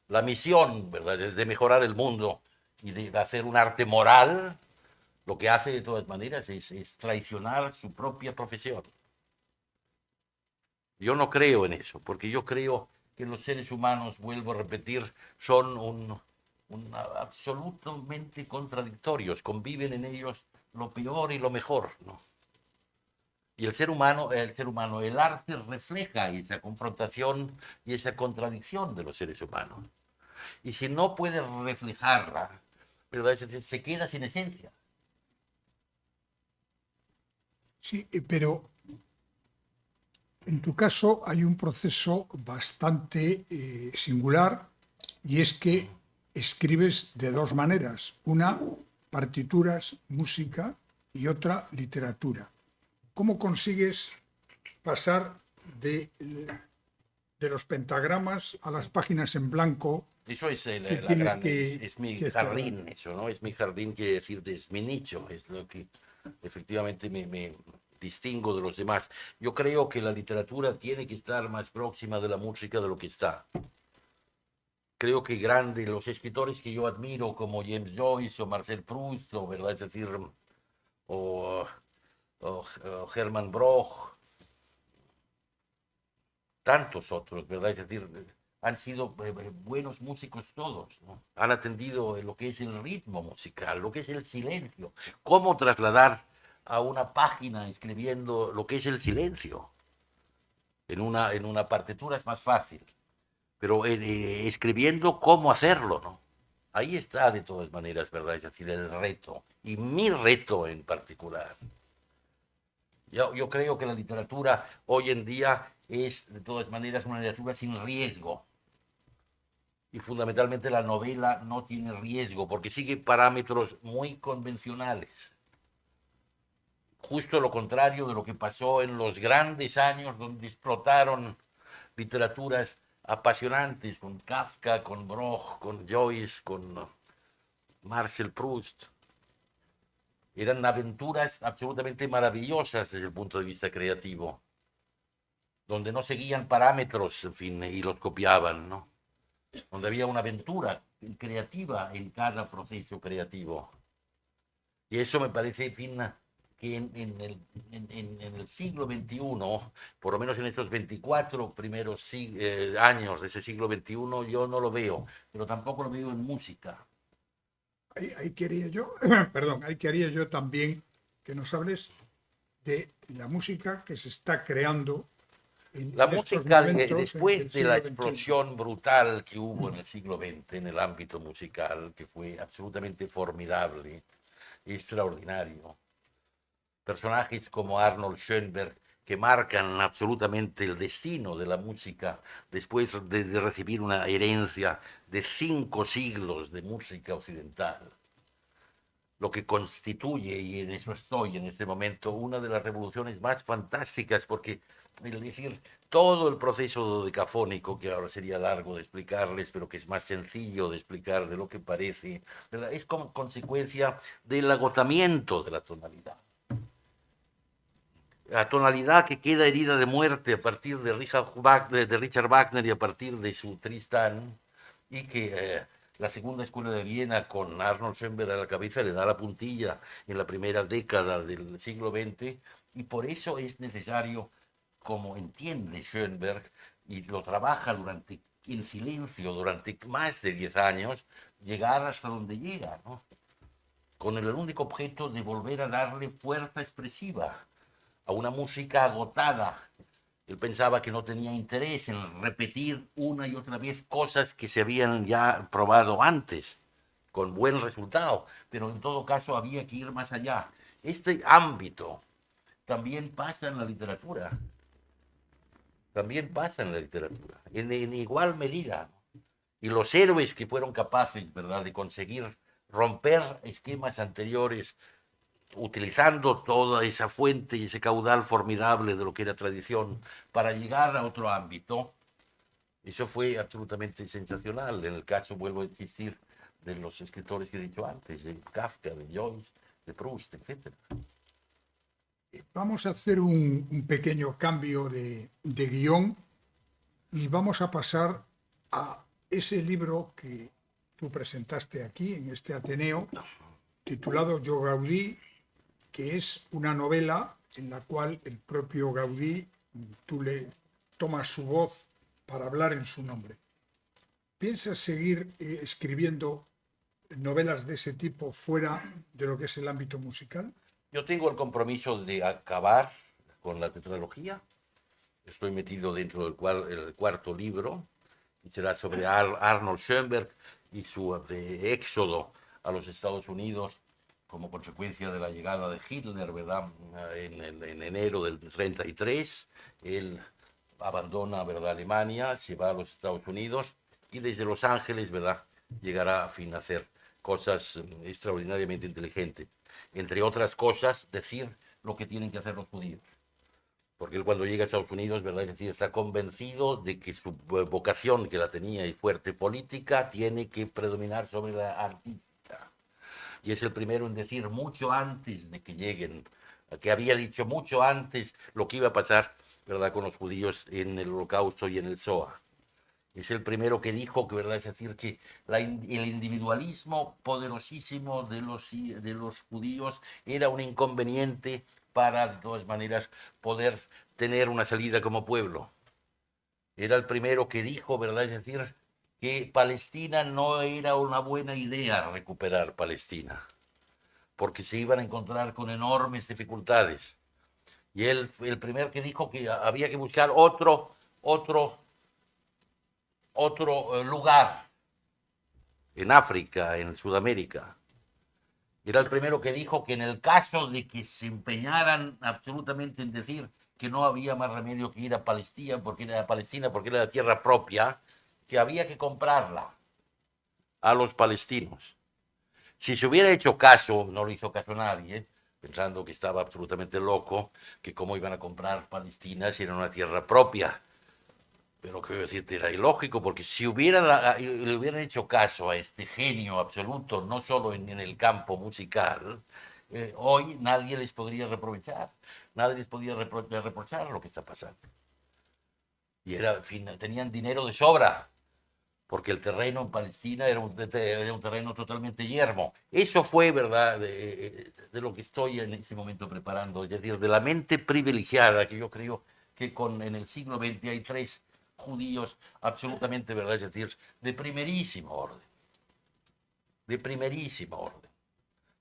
la misión, ¿verdad?, de mejorar el mundo y de hacer un arte moral, lo que hace de todas maneras es traicionar su propia profesión. Yo no creo en eso, porque yo creo que los seres humanos, vuelvo a repetir, son absolutamente contradictorios, conviven en ellos lo peor y lo mejor, ¿no? Y el arte refleja esa confrontación y esa contradicción de los seres humanos. Y si no puede reflejarla, ¿verdad?, se queda sin esencia. Sí, pero en tu caso hay un proceso bastante singular, y es que escribes de dos maneras: una, partituras, música, y otra, literatura. ¿Cómo consigues pasar de los pentagramas a las páginas en blanco Eso es que la tienes gran, es mi que cerrar? jardín, eso, ¿no? Es mi jardín, quiere decir, es mi nicho, es lo que efectivamente me distingo de los demás. Yo creo que la literatura tiene que estar más próxima de la música de lo que está. Creo que los escritores que yo admiro, como James Joyce o Marcel Proust, o, ¿verdad?, es decir, o, o Hermann Broch, tantos otros, ¿verdad?, es decir, han sido buenos músicos todos, ¿no? Han atendido lo que es el ritmo musical, lo que es el silencio, cómo trasladar a una página escribiendo lo que es el silencio. En una partitura es más fácil, pero escribiendo cómo hacerlo, ¿no? Ahí está, de todas maneras, ¿verdad?, es decir, el reto, y mi reto en particular. Yo creo que la literatura hoy en día es, de todas maneras, una literatura sin riesgo. Y fundamentalmente la novela no tiene riesgo, porque sigue parámetros muy convencionales. Justo lo contrario de lo que pasó en los grandes años donde explotaron literaturas apasionantes, con Kafka, con Broch, con Joyce, con Marcel Proust. Eran aventuras absolutamente maravillosas desde el punto de vista creativo, donde no seguían parámetros, en fin, y los copiaban, ¿no? Donde había una aventura creativa en cada proceso creativo. Y eso me parece, en fin, que en el siglo XXI, por lo menos en estos 24 primeros años de ese siglo XXI, yo no lo veo, pero tampoco lo veo en música. Ahí quería yo, perdón, ahí quería yo también que nos hables de la música que se está creando La en estos música, momentos del después de la siglo XXI. explosión brutal que hubo en el siglo XX en el ámbito musical, que fue absolutamente formidable, extraordinario, personajes como Arnold Schoenberg, que marcan absolutamente el destino de la música después de recibir una herencia de 5 siglos de música occidental, lo que constituye, y en eso estoy en este momento, una de las revoluciones más fantásticas, porque, es decir, todo el proceso dodecafónico, que ahora sería largo de explicarles, pero que es más sencillo de explicar de lo que parece, ¿verdad? Es como consecuencia del agotamiento de la tonalidad. La tonalidad que queda herida de muerte a partir de Richard Wagner y a partir de su Tristán, y que la segunda escuela de Viena con Arnold Schoenberg a la cabeza le da la puntilla en la primera década del siglo XX, y por eso es necesario, como entiende Schoenberg, y lo trabaja en silencio durante más de 10 años, llegar hasta donde llega, ¿no? Con el único objeto de volver a darle fuerza expresiva a una música agotada. Él pensaba que no tenía interés en repetir una y otra vez cosas que se habían ya probado antes, con buen resultado, pero en todo caso había que ir más allá. Este ámbito también pasa en la literatura, también pasa en la literatura, en igual medida. Y los héroes que fueron capaces, ¿verdad?, de conseguir romper esquemas anteriores, utilizando toda esa fuente y ese caudal formidable de lo que era tradición para llegar a otro ámbito, eso fue absolutamente sensacional. En el caso, vuelvo a insistir, de los escritores que he dicho antes, de Kafka, de Joyce, de Proust, etc. Vamos a hacer un pequeño cambio de guión y vamos a pasar a ese libro que tú presentaste aquí, en este Ateneo, titulado Yo Gaudí, que es una novela en la cual el propio Gaudí, tú le tomas su voz para hablar en su nombre. ¿Piensas seguir escribiendo novelas de ese tipo fuera de lo que es el ámbito musical? Yo tengo el compromiso de acabar con la tetralogía. Estoy metido dentro del cuarto libro, y será sobre Arnold Schoenberg y su éxodo a los Estados Unidos como consecuencia de la llegada de Hitler, ¿verdad? En enero del 33, él abandona, ¿verdad?, Alemania, se va a los Estados Unidos y desde Los Ángeles, ¿verdad?, llegará a fin a hacer cosas extraordinariamente inteligentes. Entre otras cosas, decir lo que tienen que hacer los judíos. Porque él, cuando llega a Estados Unidos, ¿verdad?, es decir, está convencido de que su vocación, que la tenía, y fuerte política, tiene que predominar sobre la artística. Y es el primero en decir, mucho antes de que lleguen, que había dicho mucho antes lo que iba a pasar, ¿verdad?, con los judíos en el Holocausto y en el Shoah. Es el primero que dijo que, ¿verdad?, es decir, que el individualismo poderosísimo de los judíos era un inconveniente para, de todas maneras, poder tener una salida como pueblo. Era el primero que dijo, ¿verdad?, es decir, que Palestina no era una buena idea recuperar Palestina, porque se iban a encontrar con enormes dificultades. Y él fue el primero que dijo que había que buscar otro lugar en África, en Sudamérica. Era el primero que dijo que en el caso de que se empeñaran absolutamente en decir que no había más remedio que ir a Palestina porque era la tierra propia, que había que comprarla a los palestinos. Si se hubiera hecho caso, no le hizo caso a nadie, pensando que estaba absolutamente loco, que cómo iban a comprar Palestina si era una tierra propia. Pero quiero decirte, era ilógico, porque si le hubieran hecho caso a este genio absoluto, no solo en el campo musical, hoy nadie les podría reprochar, nadie les podría reprochar lo que está pasando. Y tenían dinero de sobra, porque el terreno en Palestina era un terreno totalmente yermo. Eso fue, ¿verdad?, de lo que estoy en este momento preparando, es decir, de la mente privilegiada, que yo creo que en el siglo XX hay 3 judíos absolutamente, ¿verdad?, es decir, de primerísimo orden. De primerísimo orden.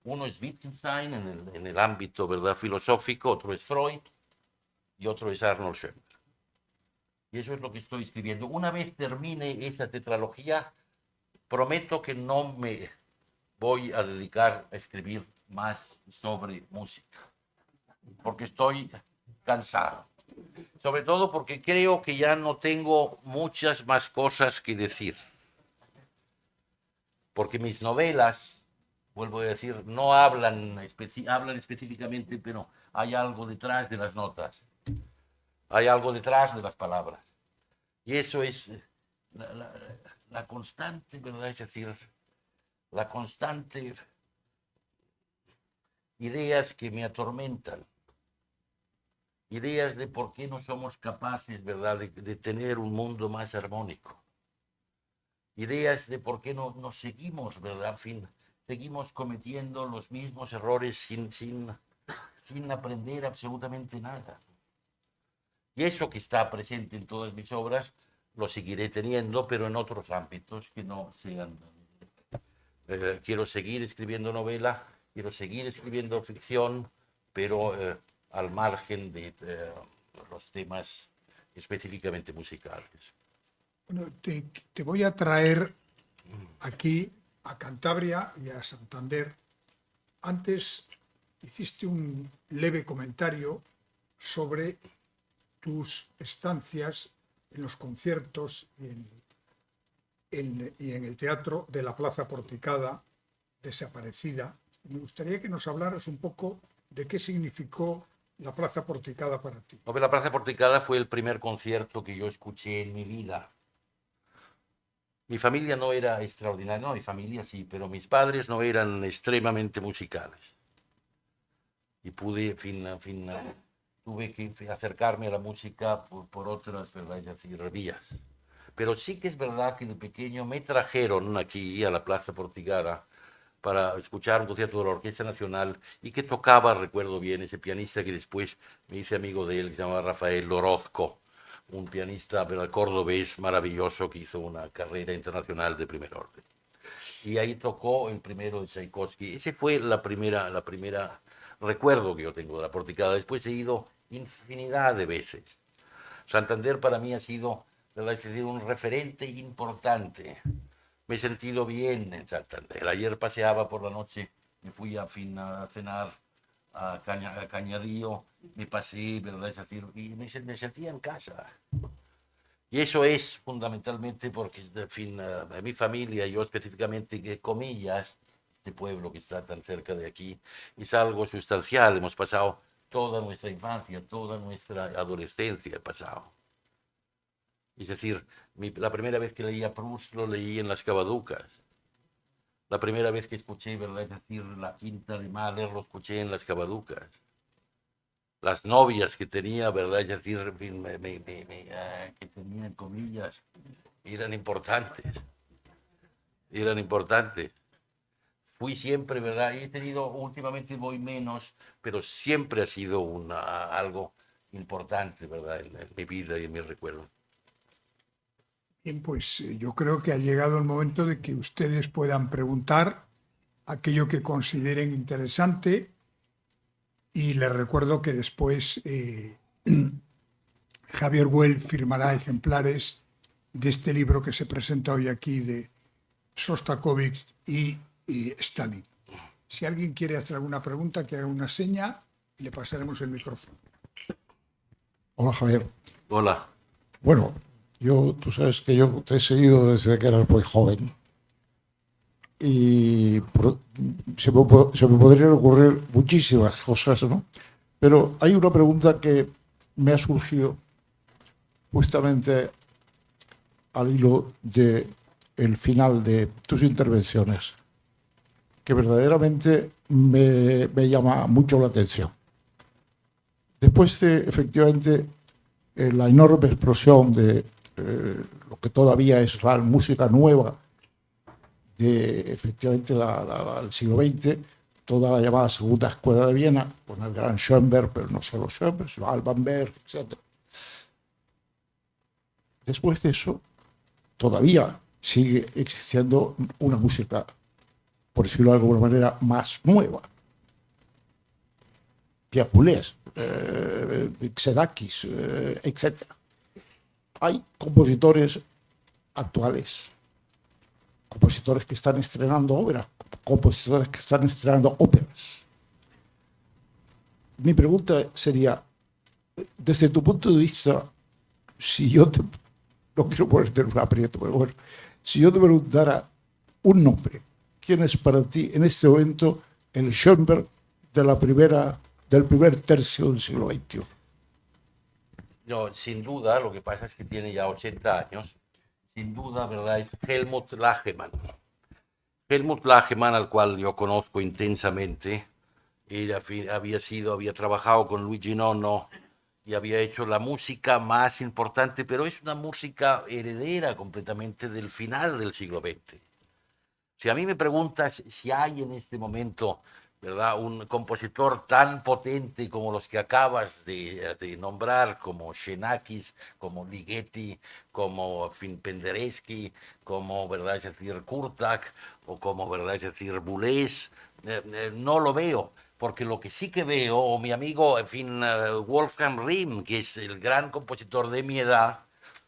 Uno es Wittgenstein en el ámbito, ¿verdad?, filosófico, otro es Freud y otro es Arnold Schoenberg. Y eso es lo que estoy escribiendo. Una vez termine esa tetralogía, prometo que no me voy a dedicar a escribir más sobre música, porque estoy cansado. Sobre todo porque creo que ya no tengo muchas más cosas que decir. Porque mis novelas, vuelvo a decir, no hablan específicamente, pero hay algo detrás de las notas. Hay algo detrás de las palabras. Y eso es la constante, ¿verdad? Es decir, la constante ideas que me atormentan. Ideas de por qué no somos capaces, ¿verdad?, de tener un mundo más armónico. Ideas de por qué no nos seguimos, ¿verdad? En fin, seguimos cometiendo los mismos errores sin aprender absolutamente nada. Y eso que está presente en todas mis obras lo seguiré teniendo, pero en otros ámbitos que no sean. Quiero seguir escribiendo novela, quiero seguir escribiendo ficción, pero al margen de los temas específicamente musicales. Bueno, te voy a traer aquí a Cantabria y a Santander. Antes hiciste un leve comentario sobre tus estancias en los conciertos y en el teatro de la Plaza Porticada, desaparecida. Me gustaría que nos hablaras un poco de qué significó la Plaza Porticada para ti. La Plaza Porticada fue el primer concierto que yo escuché en mi vida. Mi familia no era extraordinaria, no, mi familia sí, pero mis padres no eran extremadamente musicales. Y pude, tuve que acercarme a la música por otras, ¿verdad?, es decir, vías. Pero sí que es verdad que de pequeño me trajeron aquí a la Plaza Porticada para escuchar un concierto de la Orquesta Nacional y que tocaba, recuerdo bien, ese pianista que después me hice amigo de él, que se llamaba Rafael Orozco, un pianista cordobés maravilloso que hizo una carrera internacional de primer orden. Y ahí tocó el primero de Tchaikovsky. Ese fue la primera recuerdo que yo tengo de la Porticada. Después he ido infinidad de veces. Santander para mí ha sido, ¿verdad?, es decir, un referente importante. Me he sentido bien en Santander. Ayer paseaba por la noche, me fui a cenar a Cañadío, me pasé, ¿verdad?, es decir, y me sentía en casa. Y eso es fundamentalmente porque, en fin, mi familia, yo específicamente, que comillas, este pueblo que está tan cerca de aquí, es algo sustancial. Hemos pasado toda nuestra infancia, toda nuestra adolescencia, he pasado. Es decir, la primera vez que leí a Proust lo leí en Las Cavaducas. La primera vez que escuché, ¿verdad?, es decir, la Quinta de Mahler lo escuché en Las Cavaducas. Las novias que tenía, ¿verdad?, es decir, en fin, que tenía en comillas, eran importantes. Eran importantes. Fui siempre, ¿verdad? He tenido, últimamente voy menos, pero siempre ha sido algo importante, ¿verdad?, en mi vida y en mi recuerdo. Bien, pues yo creo que ha llegado el momento de que ustedes puedan preguntar aquello que consideren interesante, y les recuerdo que después Javier Güell firmará ejemplares de este libro que se presenta hoy aquí de Sostakovich y Stalin. Si alguien quiere hacer alguna pregunta, que haga una seña y le pasaremos el micrófono. Hola, Javier. Hola. Bueno, tú sabes que yo te he seguido desde que eras muy joven y se me podrían ocurrir muchísimas cosas, ¿no? Pero hay una pregunta que me ha surgido justamente al hilo del final de tus intervenciones, que verdaderamente me llama mucho la atención. Después de, efectivamente, la enorme explosión de lo que todavía es la música nueva de efectivamente el siglo XX, toda la llamada Segunda Escuela de Viena, con el gran Schoenberg, pero no solo Schoenberg, sino Alban Berg, etc. Después de eso, todavía sigue existiendo una música, por decirlo de alguna manera, más nueva. Pierre Boulez, Xenakis, etc. Hay compositores actuales, compositores que están estrenando óperas, compositores que están estrenando óperas. Mi pregunta sería, desde tu punto de vista, si yo te, no quiero ponerte en un aprieto, pero bueno, si yo te preguntara un nombre, ¿quién es para ti en este momento el Schoenberg del primer tercio del siglo XXI? No, sin duda, lo que pasa es que tiene ya 80 años, sin duda, ¿verdad? Es Helmut Lagemann. Helmut Lagemann, al cual yo conozco intensamente, había trabajado con Luigi Nono y había hecho la música más importante, pero es una música heredera completamente del final del siglo XX. Si a mí me preguntas si hay en este momento, ¿verdad?, un compositor tan potente como los que acabas de nombrar, como Xenakis, como Ligeti, como Penderecki, como, ¿verdad?, es decir, Kurtak, o como, ¿verdad?, es decir, Boulez, no lo veo, porque lo que sí que veo, o mi amigo, Wolfgang Rihm, que es el gran compositor de mi edad,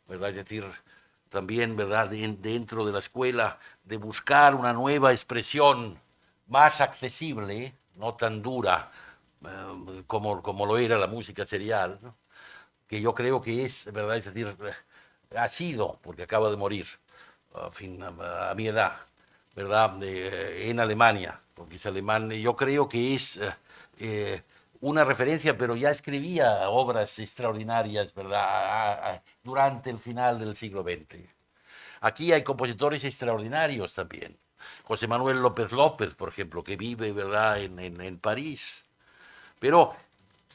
¿verdad?, es decir, también, ¿verdad?, dentro de la escuela, de buscar una nueva expresión más accesible, no tan dura como lo era la música serial, ¿no?, que yo creo que es, ¿verdad?, es decir, ha sido, porque acaba de morir, a mi edad, ¿verdad?, en Alemania, porque es alemán, yo creo que es una referencia, pero ya escribía obras extraordinarias, ¿verdad?, durante el final del siglo XX. Aquí hay compositores extraordinarios también. José Manuel López López, por ejemplo, que vive, ¿verdad?, en París. Pero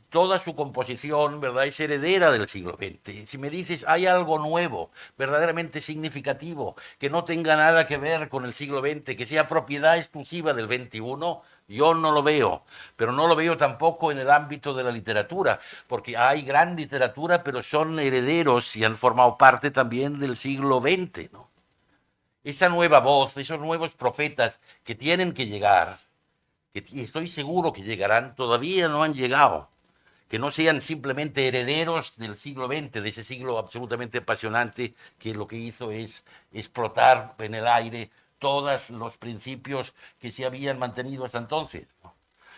toda su composición, ¿verdad?, es heredera del siglo XX. Si me dices, hay algo nuevo, verdaderamente significativo, que no tenga nada que ver con el siglo XX, que sea propiedad exclusiva del XXI, yo no lo veo. Pero no lo veo tampoco en el ámbito de la literatura, porque hay gran literatura, pero son herederos y han formado parte también del siglo XX, ¿no? Esa nueva voz, esos nuevos profetas que tienen que llegar, que estoy seguro que llegarán, todavía no han llegado. Que no sean simplemente herederos del siglo XX, de ese siglo absolutamente apasionante que lo que hizo es explotar en el aire todos los principios que se habían mantenido hasta entonces, ¿no?,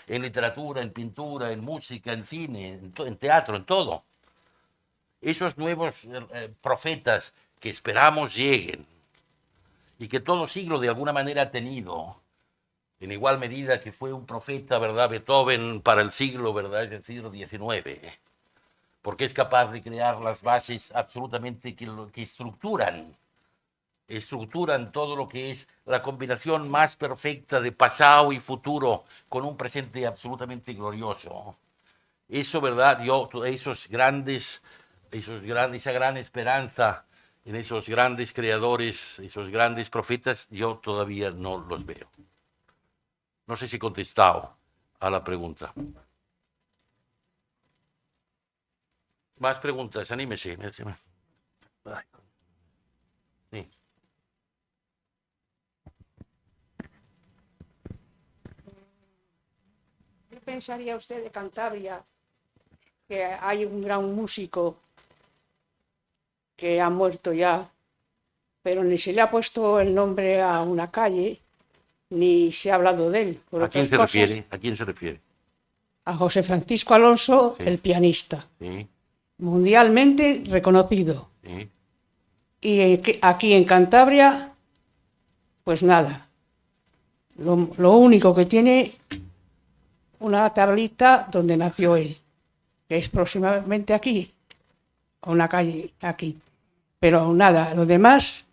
en literatura, en pintura, en música, en cine, en teatro, en todo. Esos nuevos profetas que esperamos lleguen y que todo siglo de alguna manera ha tenido, en igual medida que fue un profeta, ¿verdad?, Beethoven para el siglo, ¿verdad?, es decir, XIX, porque es capaz de crear las bases absolutamente que estructuran todo lo que es la combinación más perfecta de pasado y futuro con un presente absolutamente glorioso. Eso, ¿verdad?, esa gran esperanza en esos grandes creadores, esos grandes profetas, yo todavía no los veo. No sé si he contestado a la pregunta. Más preguntas, anímese. Sí. ¿Qué pensaría usted de Cantabria? Que hay un gran músico que ha muerto ya, pero ni se le ha puesto el nombre a una calle, ni se ha hablado de él. Por ¿A quién otras se cosas, refiere? ¿A quién se refiere? a José Francisco Alonso, Sí. el pianista, Sí, mundialmente reconocido. sí. Y aquí en Cantabria, pues nada. Lo único que tiene una tablita donde nació él, que es próximamente aquí, a una calle aquí. Pero nada, lo demás,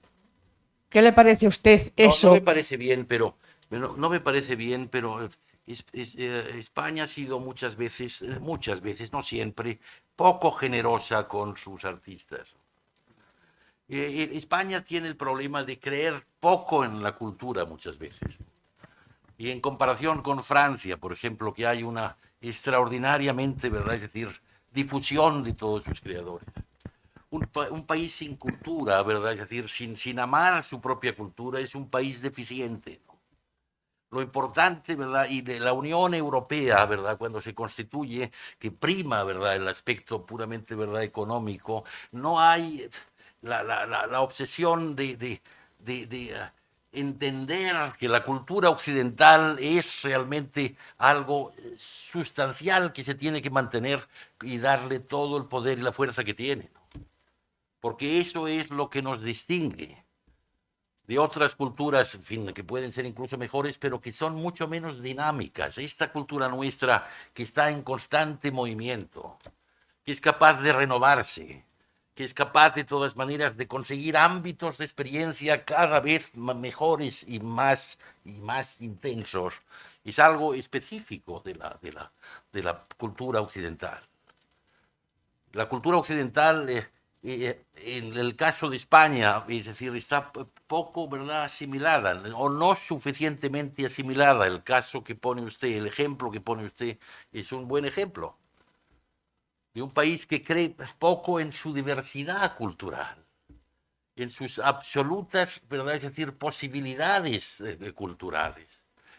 ¿qué le parece a usted eso? No me parece bien, pero no me parece bien, pero España ha sido muchas veces, no siempre, poco generosa con sus artistas. España tiene el problema de creer poco en la cultura muchas veces. Y en comparación con Francia, por ejemplo, que hay una extraordinariamente, ¿verdad? Es decir, difusión de todos sus creadores. Un país sin cultura, ¿verdad? Es decir, sin amar su propia cultura, es un país deficiente, ¿no? Lo importante, ¿verdad? Y de la Unión Europea, ¿verdad? Cuando se constituye, que prima, ¿verdad? El aspecto puramente, ¿verdad? Económico, no hay la obsesión de entender que la cultura occidental es realmente algo sustancial que se tiene que mantener y darle todo el poder y la fuerza que tiene, ¿no? Porque eso es lo que nos distingue de otras culturas, en fin, que pueden ser incluso mejores, pero que son mucho menos dinámicas. Esta cultura nuestra que está en constante movimiento, que es capaz de renovarse, que es capaz de todas maneras de conseguir ámbitos de experiencia cada vez mejores y más intensos, es algo específico de la cultura occidental. La cultura occidental, en el caso de España, es decir, está poco, ¿verdad?, asimilada o no suficientemente asimilada. El caso que pone usted, el ejemplo que pone usted, es un buen ejemplo de un país que cree poco en su diversidad cultural, en sus absolutas, ¿verdad?, es decir, posibilidades culturales,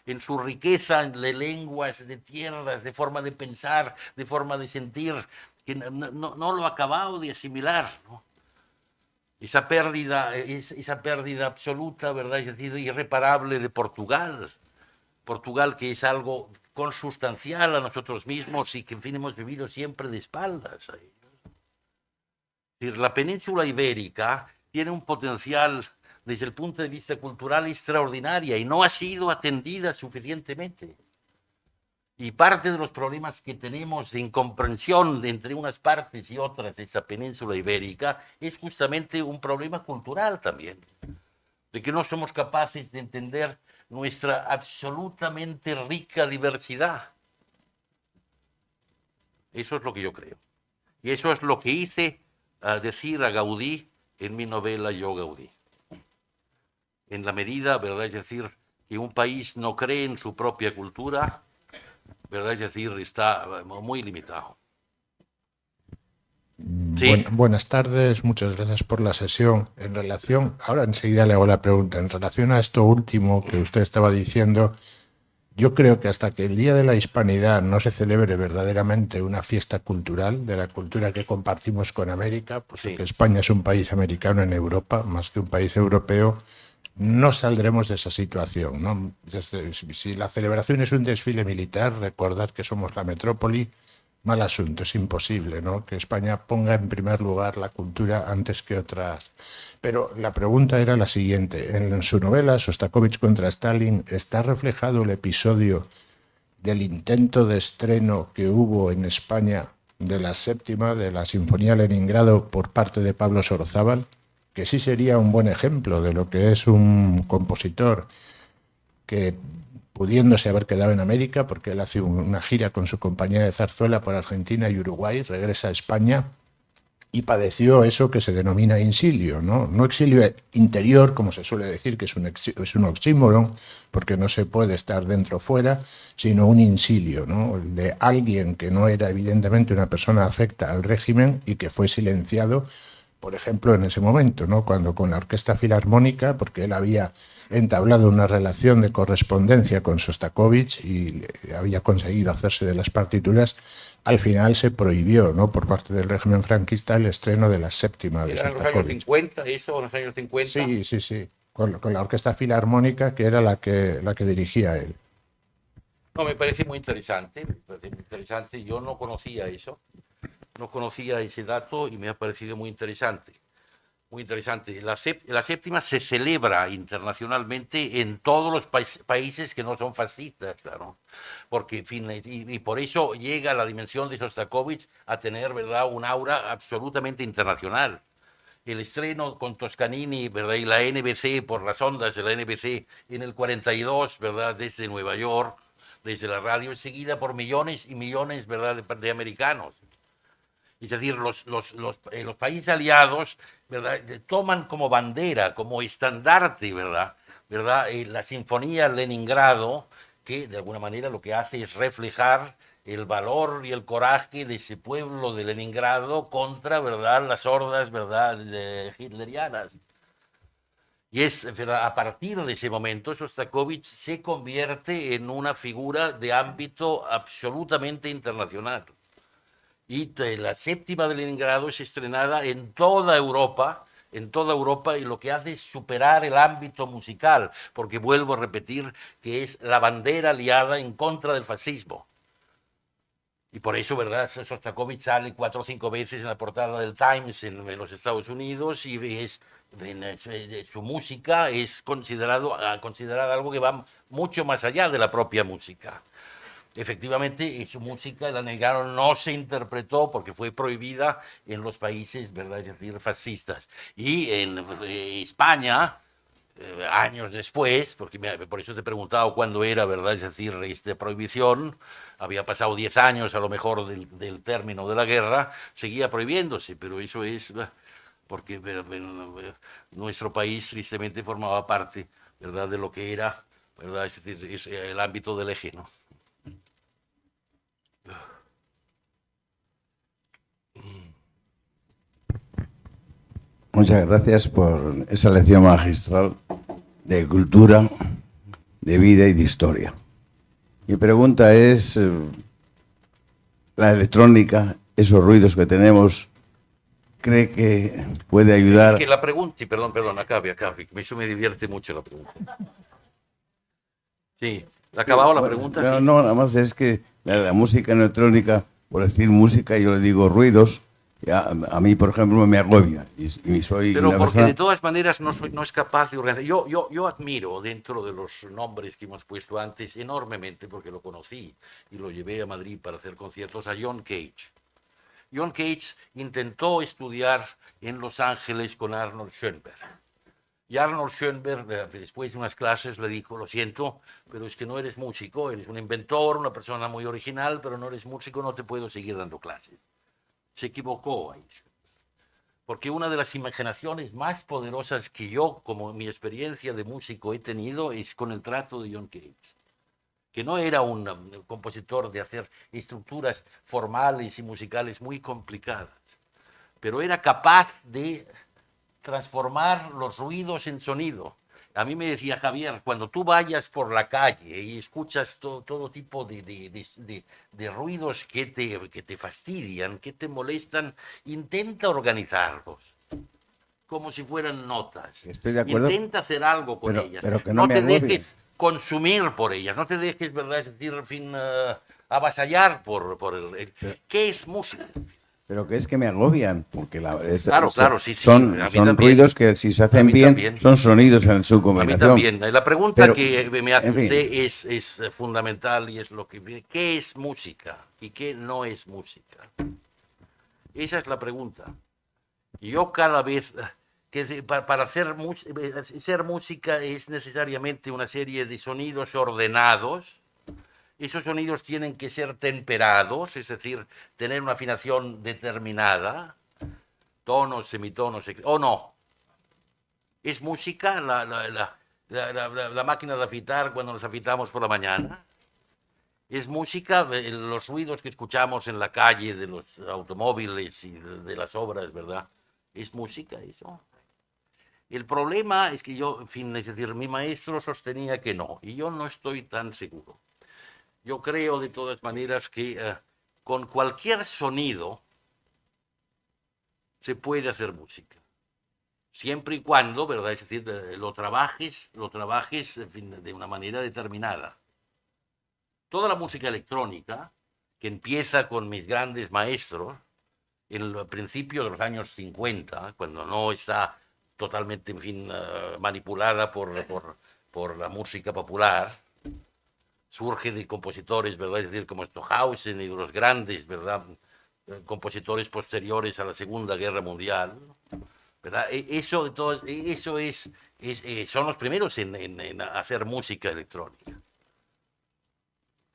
en su riqueza de lenguas, de tierras, de forma de pensar, de forma de sentir, que no lo ha acabado de asimilar, ¿no? Esa pérdida absoluta, ¿verdad?, es decir, irreparable de Portugal. Portugal, que es algo consustancial a nosotros mismos y que, en fin, hemos vivido siempre de espaldas a ellos. Es decir, la península ibérica tiene un potencial desde el punto de vista cultural extraordinaria y no ha sido atendida suficientemente. Y parte de los problemas que tenemos de incomprensión entre unas partes y otras de esa península ibérica es justamente un problema cultural también, de que no somos capaces de entender nuestra absolutamente rica diversidad. Eso es lo que yo creo. Y eso es lo que hice decir a Gaudí en mi novela Yo Gaudí. En la medida, ¿verdad?, es decir, que un país no cree en su propia cultura, ¿verdad?, es decir, está muy limitado. Sí. Buenas tardes, muchas gracias por la sesión. Ahora enseguida le hago la pregunta, en relación a esto último que usted estaba diciendo, yo creo que hasta que el Día de la Hispanidad no se celebre verdaderamente una fiesta cultural, de la cultura que compartimos con América, puesto que España es un país americano en Europa, más que un país europeo, no saldremos de esa situación, ¿no? Si la celebración es un desfile militar, recordad que somos la metrópoli, mal asunto, es imposible, ¿no?, que España ponga en primer lugar la cultura antes que otras. Pero la pregunta era la siguiente. En su novela Sostakovich contra Stalin está reflejado el episodio del intento de estreno que hubo en España de la séptima, de la Sinfonía Leningrado, por parte de Pablo Sorozábal, que sí sería un buen ejemplo de lo que es un compositor que, pudiéndose haber quedado en América, porque él hace una gira con su compañía de zarzuela por Argentina y Uruguay, regresa a España y padeció eso que se denomina insilio, ¿no? No exilio interior, como se suele decir, que es un oxímoron, porque no se puede estar dentro o fuera, sino un insilio, ¿no?, el de alguien que no era evidentemente una persona afecta al régimen y que fue silenciado, por ejemplo, en ese momento, ¿no?, cuando con la Orquesta Filarmónica, porque él había entablado una relación de correspondencia con Sostakovich y había conseguido hacerse de las partituras, al final se prohibió, ¿no?, por parte del régimen franquista el estreno de la séptima de ¿Eran los Sostakovich. años 50 eso, o los años 50? Sí. Con la Orquesta Filarmónica, que era la que dirigía él. No, me parece muy interesante, Yo no conocía eso. No conocía ese dato y me ha parecido muy interesante. Muy interesante. La séptima se celebra internacionalmente en todos los países que no son fascistas, claro. Porque, en fin, y por eso llega la dimensión de Sostakovich a tener, ¿verdad?, un aura absolutamente internacional. El estreno con Toscanini, ¿verdad?, y la NBC, por las ondas de la NBC, en el 42, ¿verdad?, desde Nueva York, desde la radio, es seguida por millones y millones, ¿verdad?, de americanos. Es decir, los países aliados, ¿verdad?, toman como bandera, como estandarte, ¿verdad? La Sinfonía Leningrado, que de alguna manera lo que hace es reflejar el valor y el coraje de ese pueblo de Leningrado contra, ¿verdad?, las hordas, ¿verdad?, hitlerianas. Y es, ¿verdad?, a partir de ese momento, Shostakovich se convierte en una figura de ámbito absolutamente internacional. Y la séptima de Leningrado es estrenada en toda Europa, y lo que hace es superar el ámbito musical, porque vuelvo a repetir que es la bandera aliada en contra del fascismo. Y por eso, ¿verdad?, Shostakovich sale 4 o 5 veces en la portada del Times en los Estados Unidos, y su música es considerada algo que va mucho más allá de la propia música. Efectivamente, su música, la Leningrado, no se interpretó porque fue prohibida en los países, ¿verdad?, es decir, fascistas. Y en España, años después, porque por eso te he preguntado cuándo era, ¿verdad?, es decir, esta prohibición, había pasado 10 años a lo mejor del término de la guerra, seguía prohibiéndose, pero eso es porque nuestro país tristemente formaba parte, ¿verdad?, de lo que era, ¿verdad?, es decir, es el ámbito del eje, ¿no? Muchas gracias por esa lección magistral de cultura, de vida y de historia. Mi pregunta es, la electrónica, esos ruidos que tenemos, ¿cree que puede ayudar? Que la pregunta, sí, perdón, acabe, eso me divierte mucho la pregunta. Sí, acabado la pregunta. No, sí. no, nada más es que la música electrónica, por decir música, yo le digo ruidos, a mí, por ejemplo, me agobia. Y soy Pero una porque persona... de todas maneras no es capaz de organizar. Yo admiro, dentro de los nombres que hemos puesto antes, enormemente, porque lo conocí y lo llevé a Madrid para hacer conciertos, a John Cage. John Cage intentó estudiar en Los Ángeles con Arnold Schoenberg. Y Arnold Schoenberg, después de unas clases, le dijo: lo siento, pero es que no eres músico, eres un inventor, una persona muy original, pero no eres músico, no te puedo seguir dando clases. Se equivocó ahí. Porque una de las imaginaciones más poderosas que yo, como mi experiencia de músico, he tenido es con el trato de John Cage, que no era un compositor de hacer estructuras formales y musicales muy complicadas, pero era capaz de transformar los ruidos en sonido. A mí me decía Javier, cuando tú vayas por la calle y escuchas todo tipo de ruidos que te fastidian, que te molestan, intenta organizarlos como si fueran notas. Estoy de acuerdo. Intenta hacer algo con ellas. Pero que no me te agobie. dejes consumir por ellas, no te dejes, ¿verdad?, es decir, en fin, avasallar por el... ¿Qué es música? Pero que es que me agobian, porque Claro, sí. son ruidos que, si se hacen bien, también. son sonidos en su A mí combinación. también. La pregunta Pero, que me hace en fin. usted es fundamental, y es lo que... ¿Qué es música y qué no es música? Esa es la pregunta. Y yo cada vez... que para ser música es necesariamente una serie de sonidos ordenados. Esos sonidos tienen que ser temperados, es decir, tener una afinación determinada, tonos, semitonos, o no. ¿Es música la máquina de afitar cuando nos afitamos por la mañana? ¿Es música los ruidos que escuchamos en la calle de los automóviles y de las obras, verdad? ¿Es música eso? El problema es que yo, en fin, es decir, mi maestro sostenía que no, y yo no estoy tan seguro. Yo creo de todas maneras que con cualquier sonido se puede hacer música, siempre y cuando, ¿verdad?, es decir, lo trabajes en fin, de una manera determinada. Toda la música electrónica, que empieza con mis grandes maestros, en el principio de los años 50, cuando no está totalmente, en fin, manipulada por la música popular, surge de compositores, ¿verdad?, es decir, como Stockhausen y de los grandes, ¿verdad?, compositores posteriores a la Segunda Guerra Mundial, ¿verdad? Eso son los primeros en hacer música electrónica.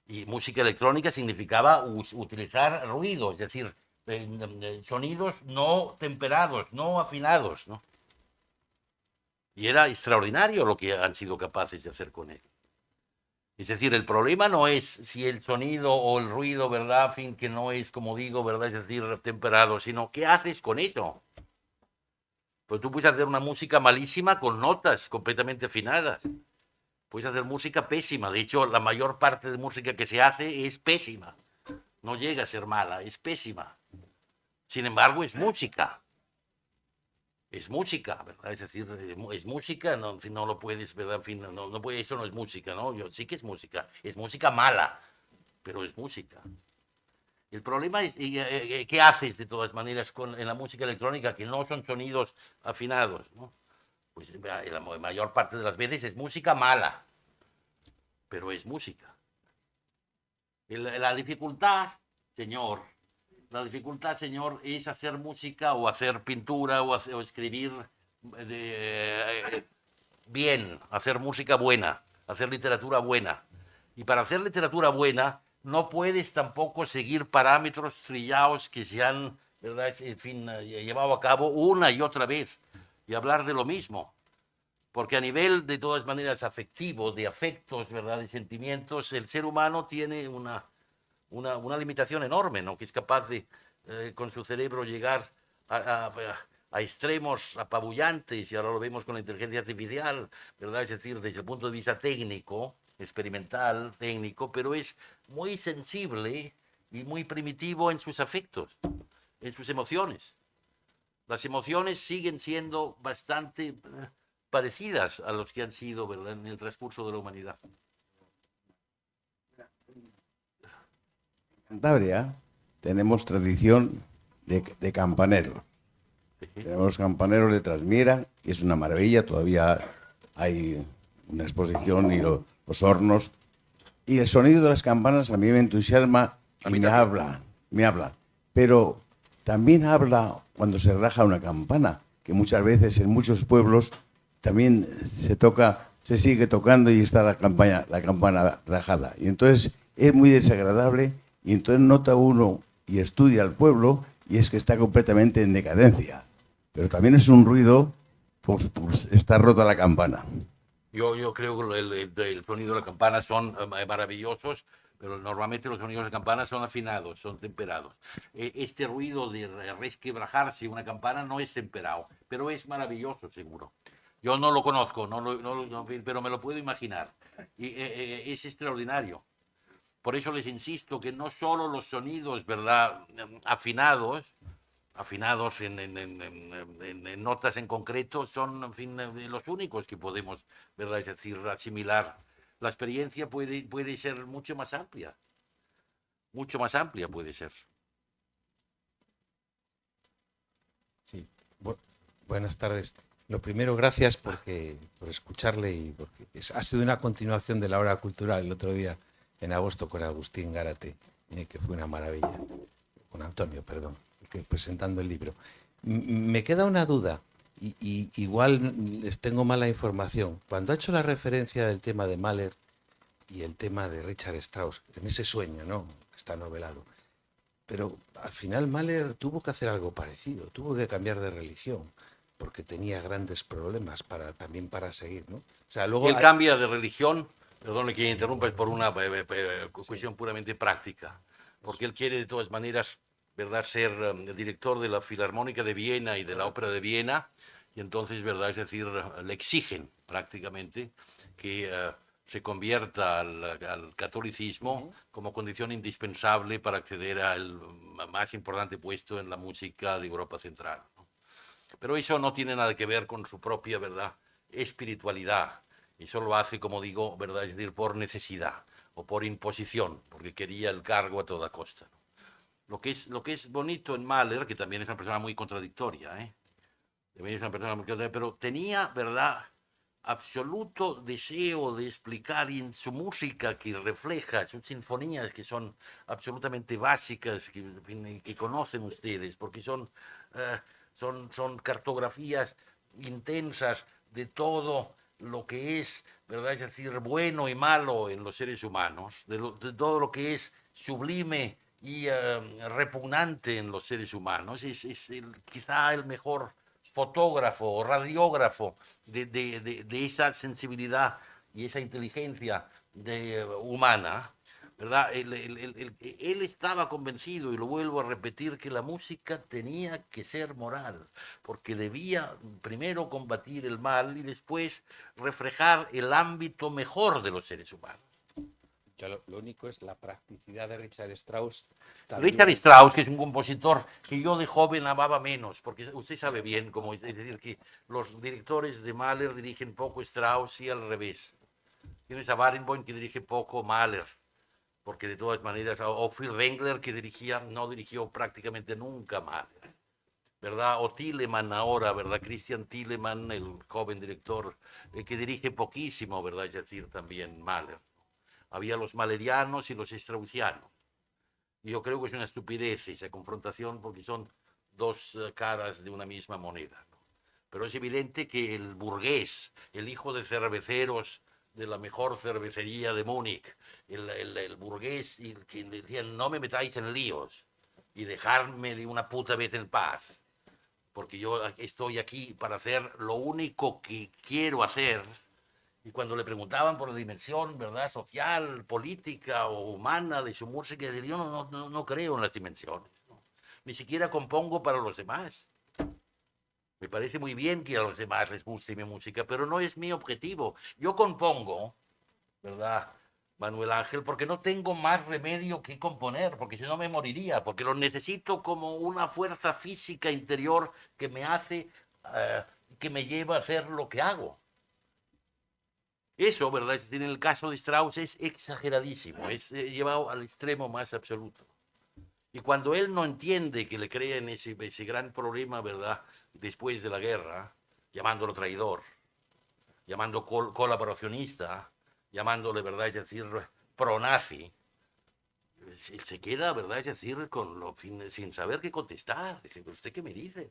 Y música electrónica significaba utilizar ruido, es decir, sonidos no temperados, no afinados, ¿no? Y era extraordinario lo que han sido capaces de hacer con él. Es decir, el problema no es si el sonido o el ruido, ¿verdad? En fin, que no es, como digo, ¿verdad? Es decir, temperado, sino ¿qué haces con eso? Pues tú puedes hacer una música malísima con notas completamente afinadas. Puedes hacer música pésima. De hecho, la mayor parte de música que se hace es pésima. No llega a ser mala, es pésima. Sin embargo, es música. Es música, ¿verdad? Es decir, es música, no, en fin, no lo puedes, ¿verdad? En fin, no puede, eso no es música, ¿no? Yo sí que es música mala, pero es música. El problema es, ¿qué haces de todas maneras en la música electrónica? Que no son sonidos afinados, ¿no? Pues la mayor parte de las veces es música mala, pero es música. La dificultad, señor, es hacer música o hacer pintura o escribir bien, hacer música buena, hacer literatura buena. Y para hacer literatura buena no puedes tampoco seguir parámetros trillados que se han, ¿verdad? En fin, llevado a cabo una y otra vez y hablar de lo mismo. Porque a nivel, de todas maneras, afectivo, de afectos, ¿verdad? De sentimientos, el ser humano tiene una limitación enorme, ¿no? Que es capaz de, con su cerebro, llegar a extremos apabullantes, y ahora lo vemos con la inteligencia artificial, ¿verdad? Es decir, desde el punto de vista técnico, experimental, técnico, pero es muy sensible y muy primitivo en sus afectos, en sus emociones. Las emociones siguen siendo bastante parecidas a los que han sido, ¿verdad?, en el transcurso de la humanidad. Cantabria tenemos tradición de campaneros. Tenemos campaneros de Trasmiera, y es una maravilla, todavía hay una exposición y los hornos. Y el sonido de las campanas a mí me entusiasma y me habla. Pero también habla cuando se raja una campana, que muchas veces en muchos pueblos también se sigue tocando y está la campana rajada. Y entonces es muy desagradable. Y entonces nota uno y estudia el pueblo y es que está completamente en decadencia. Pero también es un ruido por estar rota la campana. Yo creo que el sonido de la campana son maravillosos, pero normalmente los sonidos de campana son afinados, son temperados. Este ruido de resquebrajarse una campana no es temperado, pero es maravilloso, seguro. Yo no lo conozco, pero me lo puedo imaginar. Y es extraordinario. Por eso les insisto que no solo los sonidos, ¿verdad?, afinados en notas en concreto son, en fin, los únicos que podemos, ¿verdad?, es decir, asimilar. La experiencia puede ser mucho más amplia puede ser. Sí, buenas tardes. Lo primero, gracias por escucharle y porque ha sido una continuación de la hora cultural el otro día en agosto con Agustín Gárate, que fue una maravilla, con Antonio, perdón, presentando el libro. Me queda una duda, y igual les tengo mala información. Cuando ha hecho la referencia del tema de Mahler y el tema de Richard Strauss, en ese sueño, ¿no?, que está novelado, pero al final Mahler tuvo que hacer algo parecido, tuvo que cambiar de religión, porque tenía grandes problemas también para seguir, ¿no? O sea, luego Él cambia de religión. Perdone que interrumpa, es por una cuestión puramente práctica, porque él quiere de todas maneras, ¿verdad?, ser el director de la Filarmónica de Viena y de la Ópera de Viena, y entonces, ¿verdad?, es decir, le exigen prácticamente que se convierta al catolicismo como condición indispensable para acceder al más importante puesto en la música de Europa Central, ¿no? Pero eso no tiene nada que ver con su propia, ¿verdad?, espiritualidad. Eso lo hace, como digo, ¿verdad?, es decir, por necesidad o por imposición, porque quería el cargo a toda costa. Lo que es bonito en Mahler, que también es una persona muy contradictoria, también es una persona muy contradictoria, pero tenía, ¿verdad?, absoluto deseo de explicar, y en su música que refleja, sus sinfonías que son absolutamente básicas, que conocen ustedes, porque son cartografías intensas de todo lo que es, ¿verdad?, es decir, bueno y malo en los seres humanos, de todo lo que es sublime y repugnante en los seres humanos. Quizá el mejor fotógrafo o radiógrafo de esa sensibilidad y esa inteligencia humana, ¿verdad? Él estaba convencido, y lo vuelvo a repetir, que la música tenía que ser moral, porque debía primero combatir el mal y después reflejar el ámbito mejor de los seres humanos. Yo lo único es la practicidad de Richard Strauss. Richard Strauss, que es un compositor que yo de joven amaba menos, porque usted sabe bien, es decir, que los directores de Mahler dirigen poco Strauss y al revés. Tienes a Barenboim, que dirige poco Mahler, porque de todas maneras, o Phil Wengler, que no dirigió prácticamente nunca Mahler, ¿verdad? O Telemann ahora, ¿verdad? Christian Telemann, el joven director, que dirige poquísimo, ¿verdad? Es decir, también Mahler. Había los mahlerianos y los straussianos. Y yo creo que es una estupidez esa confrontación, porque son dos caras de una misma moneda, ¿no? Pero es evidente que el burgués, el hijo de cerveceros de la mejor cervecería de Múnich, el burgués que decían, no me metáis en líos y dejarme de una puta vez en paz, porque yo estoy aquí para hacer lo único que quiero hacer. Y cuando le preguntaban por la dimensión, ¿verdad?, social, política o humana de su música, decía, yo no creo en las dimensiones, ¿no? Ni siquiera compongo para los demás. Me parece muy bien que a los demás les guste mi música, pero no es mi objetivo. Yo compongo, ¿verdad, Manuel Ángel? Porque no tengo más remedio que componer, porque si no me moriría, porque lo necesito como una fuerza física interior que me hace, que me lleva a hacer lo que hago. Eso, ¿verdad? Es decir, en el caso de Strauss es exageradísimo, es llevado al extremo más absoluto. Y cuando él no entiende que le crean ese gran problema, ¿verdad?, después de la guerra, llamándolo traidor, llamando colaboracionista, llamándole, ¿verdad?, es decir, pro-nazi, se queda, ¿verdad?, es decir, sin saber qué contestar. Dice, ¿usted qué me dice?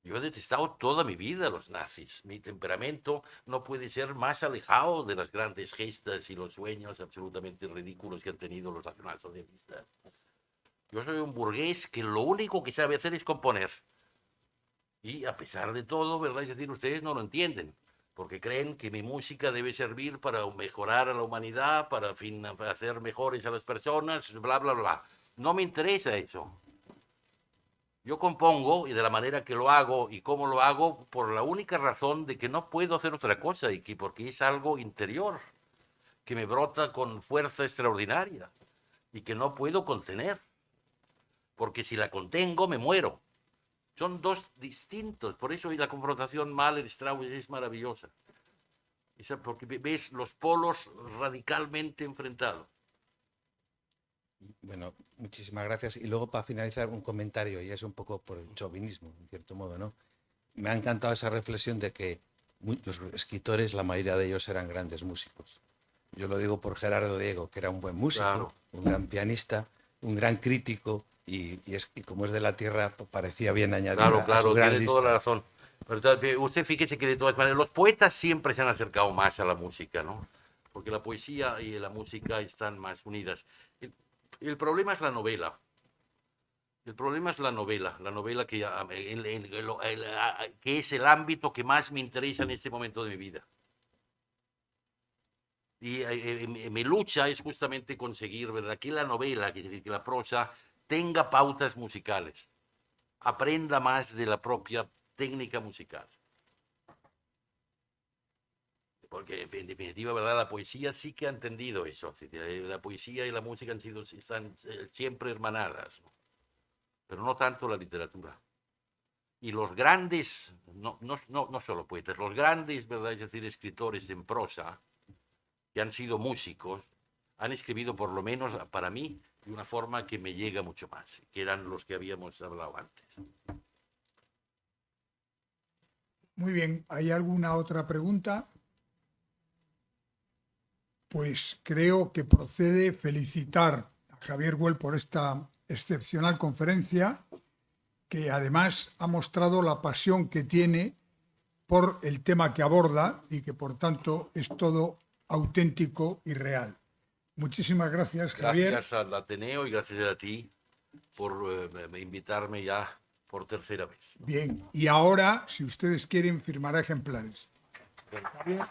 Yo he detestado toda mi vida a los nazis. Mi temperamento no puede ser más alejado de las grandes gestas y los sueños absolutamente ridículos que han tenido los nacionalsocialistas. Yo soy un burgués que lo único que sabe hacer es componer. Y a pesar de todo, ¿verdad? Es decir, ustedes no lo entienden, porque creen que mi música debe servir para mejorar a la humanidad, para hacer mejores a las personas, bla, bla, bla. No me interesa eso. Yo compongo, y de la manera que lo hago y cómo lo hago, por la única razón de que no puedo hacer otra cosa, y que porque es algo interior, que me brota con fuerza extraordinaria y que no puedo contener. Porque si la contengo, me muero. Son dos distintos. Por eso la confrontación Mahler-Strauss es maravillosa. Porque ves los polos radicalmente enfrentados. Bueno, muchísimas gracias. Y luego, para finalizar, un comentario, y es un poco por el chauvinismo, en cierto modo, ¿no? Me ha encantado esa reflexión de que los escritores, la mayoría de ellos eran grandes músicos. Yo lo digo por Gerardo Diego, que era un buen músico, claro, un gran pianista, un gran crítico, y como es de la tierra, parecía bien añadido. Claro, tiene toda la razón. Pero usted fíjese que de todas maneras los poetas siempre se han acercado más a la música, ¿no? Porque la poesía y la música están más unidas. El problema es la novela. El problema es la novela que es el ámbito que más me interesa en este momento de mi vida. Y mi lucha es justamente conseguir, ¿verdad?, que la novela, que la prosa, tenga pautas musicales, aprenda más de la propia técnica musical. Porque en definitiva, ¿verdad?, la poesía sí que ha entendido eso. La poesía y la música están siempre hermanadas, ¿no? Pero no tanto la literatura. Y los grandes, no solo poetas, los grandes, ¿verdad?, es decir, escritores en prosa, que han sido músicos, han escrito, por lo menos para mí, de una forma que me llega mucho más, que eran los que habíamos hablado antes. Muy bien, ¿hay alguna otra pregunta? Pues creo que procede felicitar a Javier Güell por esta excepcional conferencia, que además ha mostrado la pasión que tiene por el tema que aborda y que por tanto es todo auténtico y real. Muchísimas gracias, Javier. Gracias al Ateneo y gracias a ti por invitarme ya por tercera vez. Bien, y ahora, si ustedes quieren, firmará ejemplares. Bien. Javier.